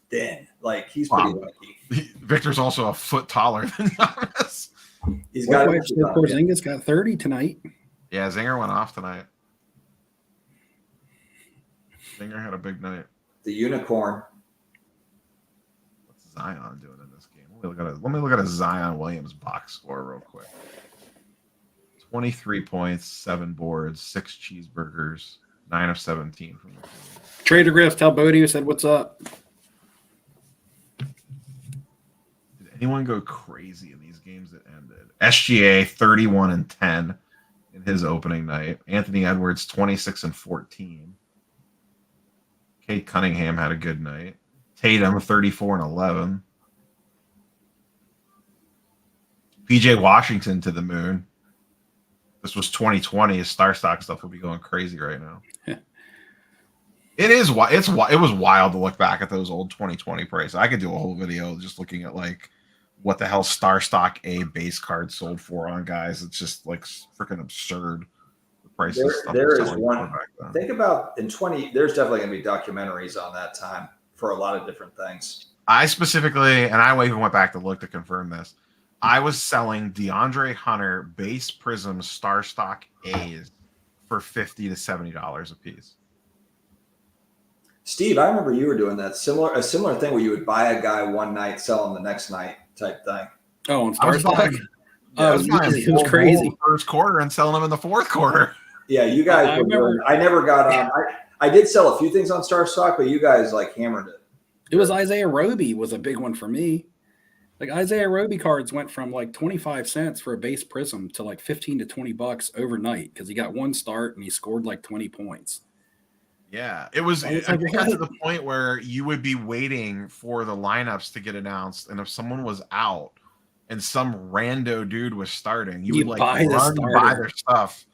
thin. Like he's pretty lucky. Victor's also a foot taller than Giannis. He's got. Porzingis got 30 tonight. Yeah, Zinger went off tonight. Zinger had a big night. The unicorn. What's Zion doing in this game? Let me look at a Zion Williams box score real quick. 23 points, 7 boards, 6 cheeseburgers, 9 of 17 from the team. Trader Griff, tell Bodie who said what's up. Did anyone go crazy in these games that ended? SGA 31-10 in his opening night. Anthony Edwards 26-14. Cade Cunningham had a good night. Tatum 34-11. PJ Washington to the moon. This was 2020. His star stock stuff would be going crazy right now. It was wild to look back at those old 2020 prices. I could do a whole video just looking at like what the hell star stock A base cards sold for on guys. It's just like freaking absurd. The prices. There is one. Think about in 20. There's definitely going to be documentaries on that time for a lot of different things. I specifically, and I even went back to look to confirm this. I was selling DeAndre Hunter base Prism Star Stock A's for $50 to $70 a piece. Steve, I remember you were doing that a similar thing where you would buy a guy one night, sell him the next night type thing. Oh, on Star Stock? It was crazy. First quarter and selling them in the fourth quarter. Yeah, you guys. I never got on. I did sell a few things on Star Stock, but you guys like hammered it. It was Isaiah Roby was a big one for me. Like Isaiah Roby cards went from like 25 cents for a base Prism to like 15 to $20 overnight because he got one start and he scored like 20 points. Yeah, it got to the point where you would be waiting for the lineups to get announced, and if someone was out and some rando dude was starting, you would like run buy their stuff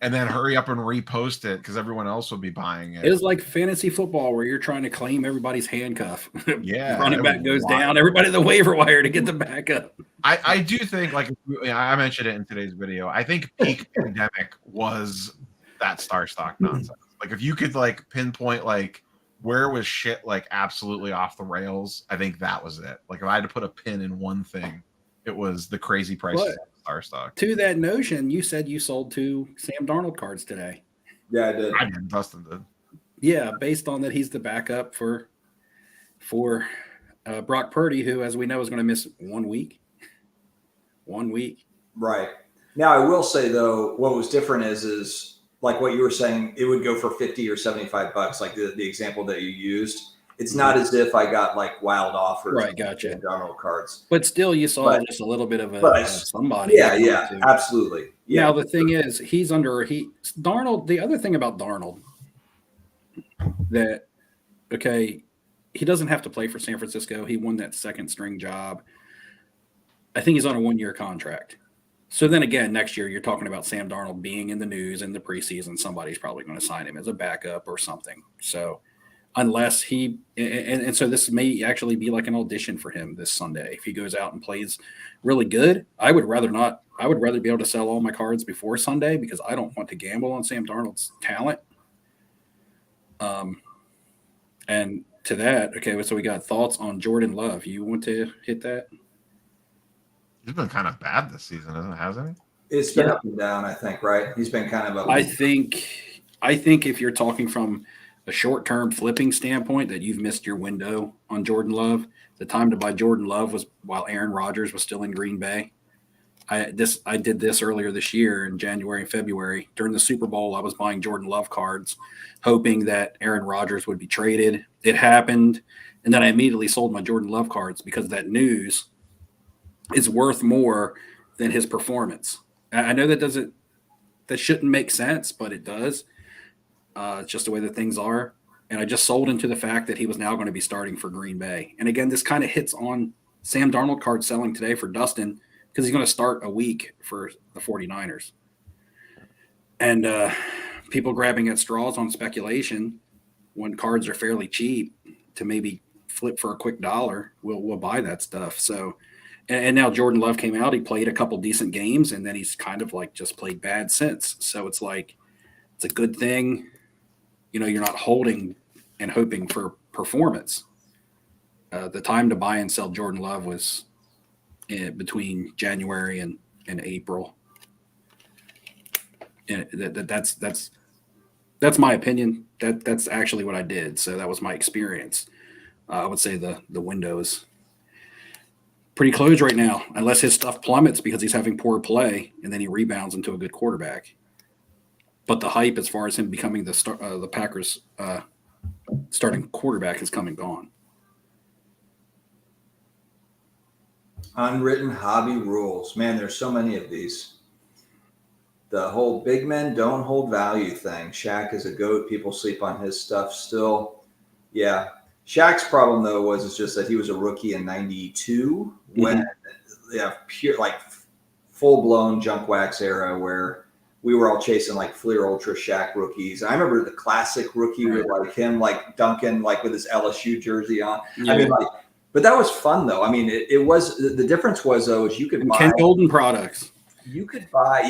and then hurry up and repost it because everyone else would be buying it. It was like fantasy football where you're trying to claim everybody's handcuff. Yeah, running back goes down, everybody to the waiver wire to get the backup. I do think, like I mentioned it in today's video, I think peak pandemic was that star stock nonsense. Like if you could like pinpoint like where was shit like absolutely off the rails, I think that was it. Like if I had to put a pin in one thing, it was the crazy prices of star stock. To that notion, you said you sold 2 Sam Darnold cards today. Yeah, I did. I did. Dustin did. Yeah, based on that he's the backup for Brock Purdy, who, as we know, is going to miss 1 week. 1 week. Right. Now, I will say though, what was different is like what you were saying, it would go for $50 or $75, like the example that you used. It's not as if I got like wild offers. Right, gotcha. Donald cards. But still, you saw just a little bit of somebody. Yeah, absolutely. Yeah. Now, the thing is, Darnold, the other thing about Darnold that, okay, he doesn't have to play for San Francisco. He won that second string job. I think he's on a 1-year contract. So then again, next year, you're talking about Sam Darnold being in the news in the preseason. Somebody's probably going to sign him as a backup or something. So unless he and so this may actually be like an audition for him this Sunday. If he goes out and plays really good, I would rather not. I would rather be able to sell all my cards before Sunday because I don't want to gamble on Sam Darnold's talent. And to that, okay, so we got thoughts on Jordan Love. You want to hit that? He's been kind of bad this season, hasn't he? It's been up and down, I think, right? He's been kind of up. I think if you're talking from a short-term flipping standpoint, that you've missed your window on Jordan Love. The time to buy Jordan Love was while Aaron Rodgers was still in Green Bay. I did this earlier this year in January and February. During the Super Bowl, I was buying Jordan Love cards, hoping that Aaron Rodgers would be traded. It happened, and then I immediately sold my Jordan Love cards because that news is worth more than his performance. I know that shouldn't make sense, but it does. It's just the way that things are. And I just sold into the fact that he was now going to be starting for Green Bay. And again, this kind of hits on Sam Darnold card selling today for Dustin because he's going to start a week for the 49ers. And people grabbing at straws on speculation when cards are fairly cheap to maybe flip for a quick dollar, we'll buy that stuff. So, and now Jordan Love came out. He played a couple decent games, and then he's kind of like just played bad since. So it's like it's a good thing. You know, you're not holding and hoping for performance. The time to buy and sell Jordan Love was between January and April. And that's my opinion. That's actually what I did. So that was my experience. I would say the window's pretty closed right now, unless his stuff plummets because he's having poor play and then he rebounds into a good quarterback. But the hype as far as him becoming the Packers starting quarterback is come and gone. Unwritten hobby rules. Man, there's so many of these. The whole big men don't hold value thing. Shaq is a GOAT. People sleep on his stuff still. Yeah. Shaq's problem, though, was just that he was a rookie in 92 when, pure, like full-blown junk wax era where we were all chasing like Fleer Ultra Shaq rookies. I remember the classic rookie with like him, like Duncan, like with his LSU jersey on. Yeah. I mean, like, but that was fun, though. I mean, it was the difference was, though, is you could buy Ken Golden products. You could buy,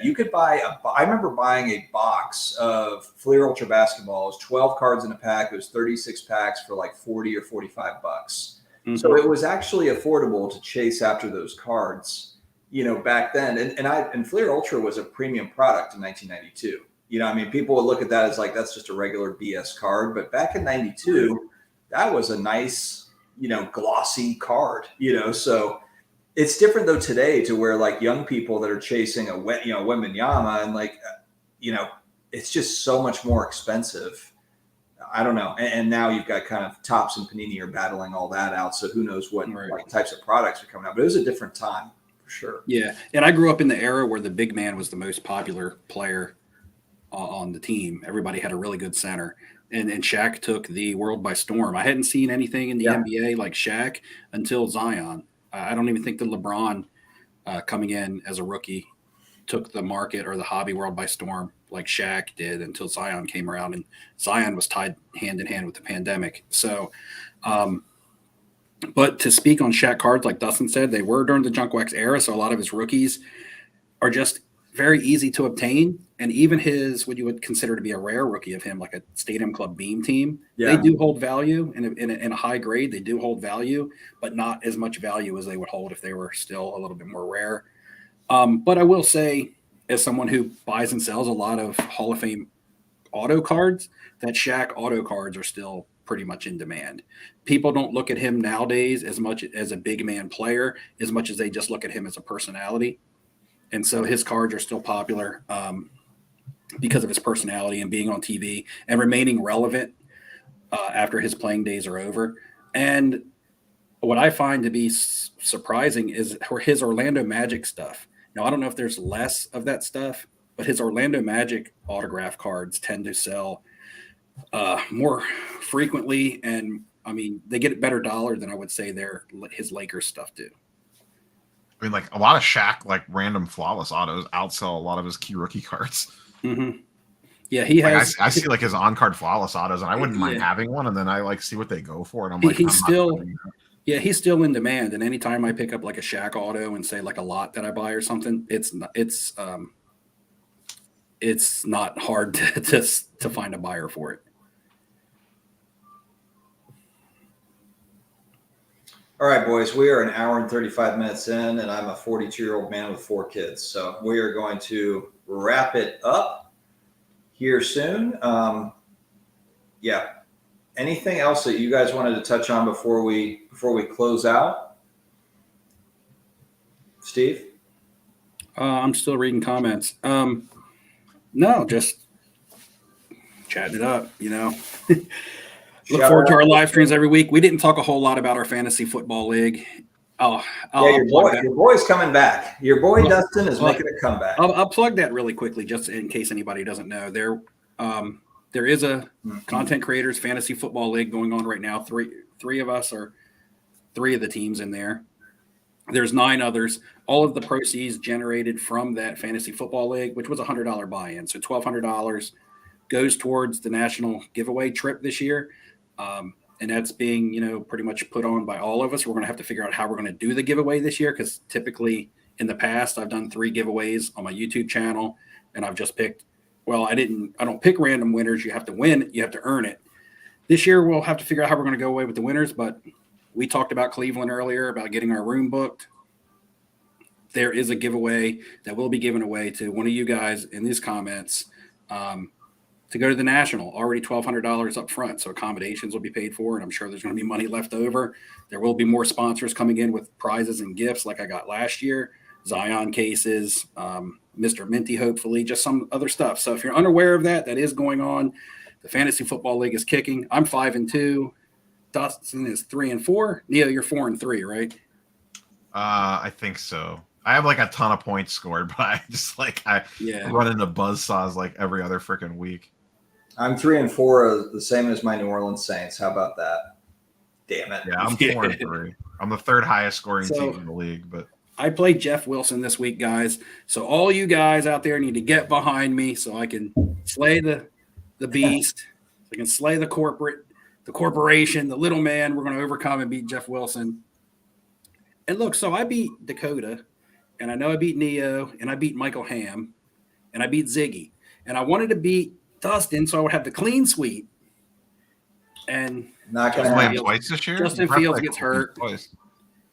You could buy I remember buying a box of Fleer Ultra basketballs, 12 cards in a pack. It was 36 packs for like 40 or 45 bucks. Mm-hmm. So it was actually affordable to chase after those cards, you know, back then. And Fleer Ultra was a premium product in 1992. You know, I mean, people would look at that as like, that's just a regular BS card. But back in 92, that was a nice, you know, glossy card, you know, so it's different though today to where like young people that are chasing a Wembanyama and like, you know, it's just so much more expensive. I don't know. And now you've got kind of Topps and Panini are battling all that out. So who knows what like, types of products are coming out, but it was a different time for sure. Yeah. And I grew up in the era where the big man was the most popular player on the team. Everybody had a really good center. And Shaq took the world by storm. I hadn't seen anything in the NBA like Shaq until Zion. I don't even think that LeBron coming in as a rookie took the market or the hobby world by storm like Shaq did until Zion came around, and Zion was tied hand in hand with the pandemic. So, but to speak on Shaq cards, like Dustin said, they were during the junk wax era. So a lot of his rookies are just very easy to obtain. And even his, what you would consider to be a rare rookie of him, like a Stadium Club Beam team, they do hold value in a high grade. They do hold value, but not as much value as they would hold if they were still a little bit more rare. But I will say, as someone who buys and sells a lot of Hall of Fame auto cards, that Shaq auto cards are still pretty much in demand. People don't look at him nowadays as much as a big man player, as much as they just look at him as a personality. And so his cards are still popular because of his personality and being on TV and remaining relevant after his playing days are over. And what I find to be surprising is his Orlando Magic stuff. Now, I don't know if there's less of that stuff, but his Orlando Magic autograph cards tend to sell more frequently. And, I mean, they get a better dollar than I would say his Lakers stuff do. I mean, like a lot of Shaq, like random flawless autos outsell a lot of his key rookie cards. Mm-hmm. Yeah, he has. I see like his on-card flawless autos, and I wouldn't mind having one. And then I like see what they go for, and I'm like, he's still in demand. And anytime I pick up like a Shaq auto and say like a lot that I buy or something, it's not hard to find a buyer for it. All right, boys, we are an hour and 35 minutes in, and I'm a 42-year-old man with 4 kids. So we are going to wrap it up here soon. Anything else that you guys wanted to touch on before we close out? Steve? I'm still reading comments. No, just chatting it up, you know. Look forward to our live streams every week. We didn't talk a whole lot about our fantasy football league. Your boy's coming back. Your boy Dustin is making a comeback. I'll plug that really quickly, just in case anybody doesn't know. There is a content creators fantasy football league going on right now. Three of us are 3 of the teams in there. There's 9 others. All of the proceeds generated from that fantasy football league, which was a $100 buy-in. So $1,200 goes towards the national giveaway trip this year. And that's being, pretty much put on by all of us. We're going to have to figure out how we're going to do the giveaway this year, because typically in the past I've done 3 giveaways on my YouTube channel, and I've just picked. Well, I don't pick random winners. You have to win. You have to earn it. This year we'll have to figure out how we're going to go away with the winners. But we talked about Cleveland earlier, about getting our room booked. There is a giveaway that will be given away to one of you guys in these comments. To go to the National, already $1,200 up front. So accommodations will be paid for, and I'm sure there's going to be money left over. There will be more sponsors coming in with prizes and gifts like I got last year, Zion cases, Mr. Minty, hopefully, just some other stuff. So if you're unaware of that, that is going on. The Fantasy Football League is kicking. I'm 5-2. Dustin is 3-4. Neo, you're 4-3, right? I think so. I have like a ton of points scored, but I just run into buzzsaws like every other freaking week. I'm 3-4, the same as my New Orleans Saints. How about that? Damn it. Yeah, I'm 4-3. I'm the 3rd highest scoring team in the league, but I played Jeff Wilson this week, guys. So all you guys out there need to get behind me so I can slay the beast. So I can slay the corporation, the little man. We're going to overcome and beat Jeff Wilson. And look, so I beat Dakota, and I know I beat Neo, and I beat Michael Ham, and I beat Ziggy. And I wanted to beat Dustin, so I would have the clean sweep. And not going to play him twice this year. Justin Fields gets hurt. Twice.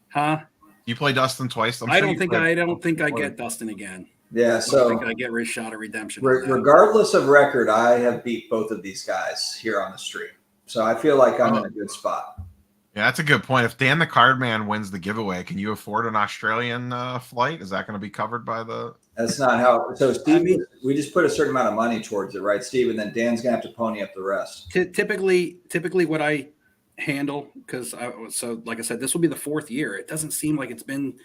Huh? You play Dustin twice. I don't think I get Dustin again. Yeah, so I don't think I get his shot at redemption. Regardless of record, I have beat both of these guys here on the stream. So I feel like I'm in a good spot. Yeah, that's a good point. If Dan the Cardman wins the giveaway, can you afford an Australian flight? Is that going to be covered by the? That's not how. So Steve, we just put a certain amount of money towards it, right, Steve? And then Dan's going to have to pony up the rest. Typically what I handle, because like I said, this will be the 4th year. It doesn't seem like it's been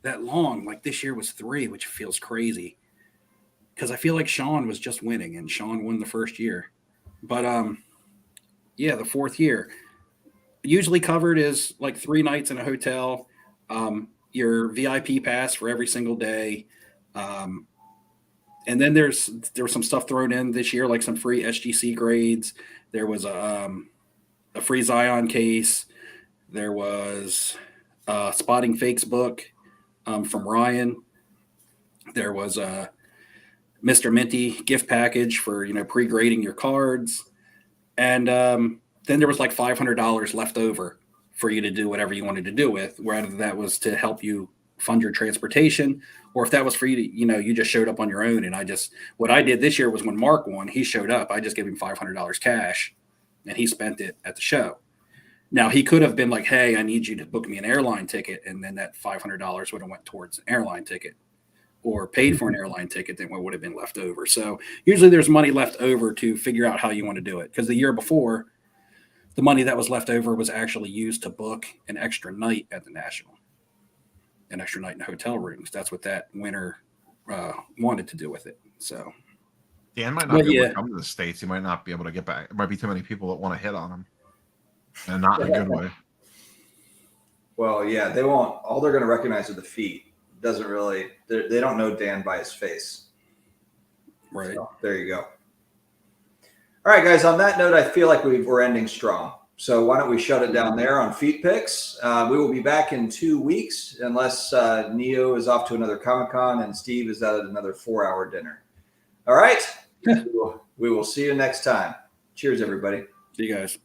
that long. Like this year was 3, which feels crazy. Because I feel like Sean was just winning, and Sean won the first year. But yeah, the 4th year. Usually covered is like 3 nights in a hotel, your VIP pass for every single day. And then there was some stuff thrown in this year, like some free SGC grades. There was a free Zion case. There was a Spotting Fakes book from Ryan. There was a Mr. Minty gift package for, pre-grading your cards. And then there was like $500 left over for you to do whatever you wanted to do with, whether that was to help you fund your transportation, or if that was for you to, you just showed up on your own. And what I did this year was when Mark won, he showed up. I just gave him $500 cash, and he spent it at the show. Now he could have been like, hey, I need you to book me an airline ticket. And then that $500 would have went towards an airline ticket, or paid for an airline ticket, then what would have been left over. So usually there's money left over to figure out how you want to do it. Because the year before, the money that was left over was actually used to book an extra night at the National, an extra night in hotel rooms. That's what that winner wanted to do with it. So Dan might not be able to come to the States. He might not be able to get back. There might be too many people that want to hit on him, and not in a good way. Well, yeah, they won't. All they're going to recognize are the feet. Doesn't really. They don't know Dan by his face. Right. So, there you go. All right, guys, on that note, I feel like we're ending strong. So why don't we shut it down there on feet picks? We will be back in 2 weeks unless Neo is off to another Comic-Con and Steve is out at another 4-hour dinner. All right. We will see you next time. Cheers, everybody. See you guys.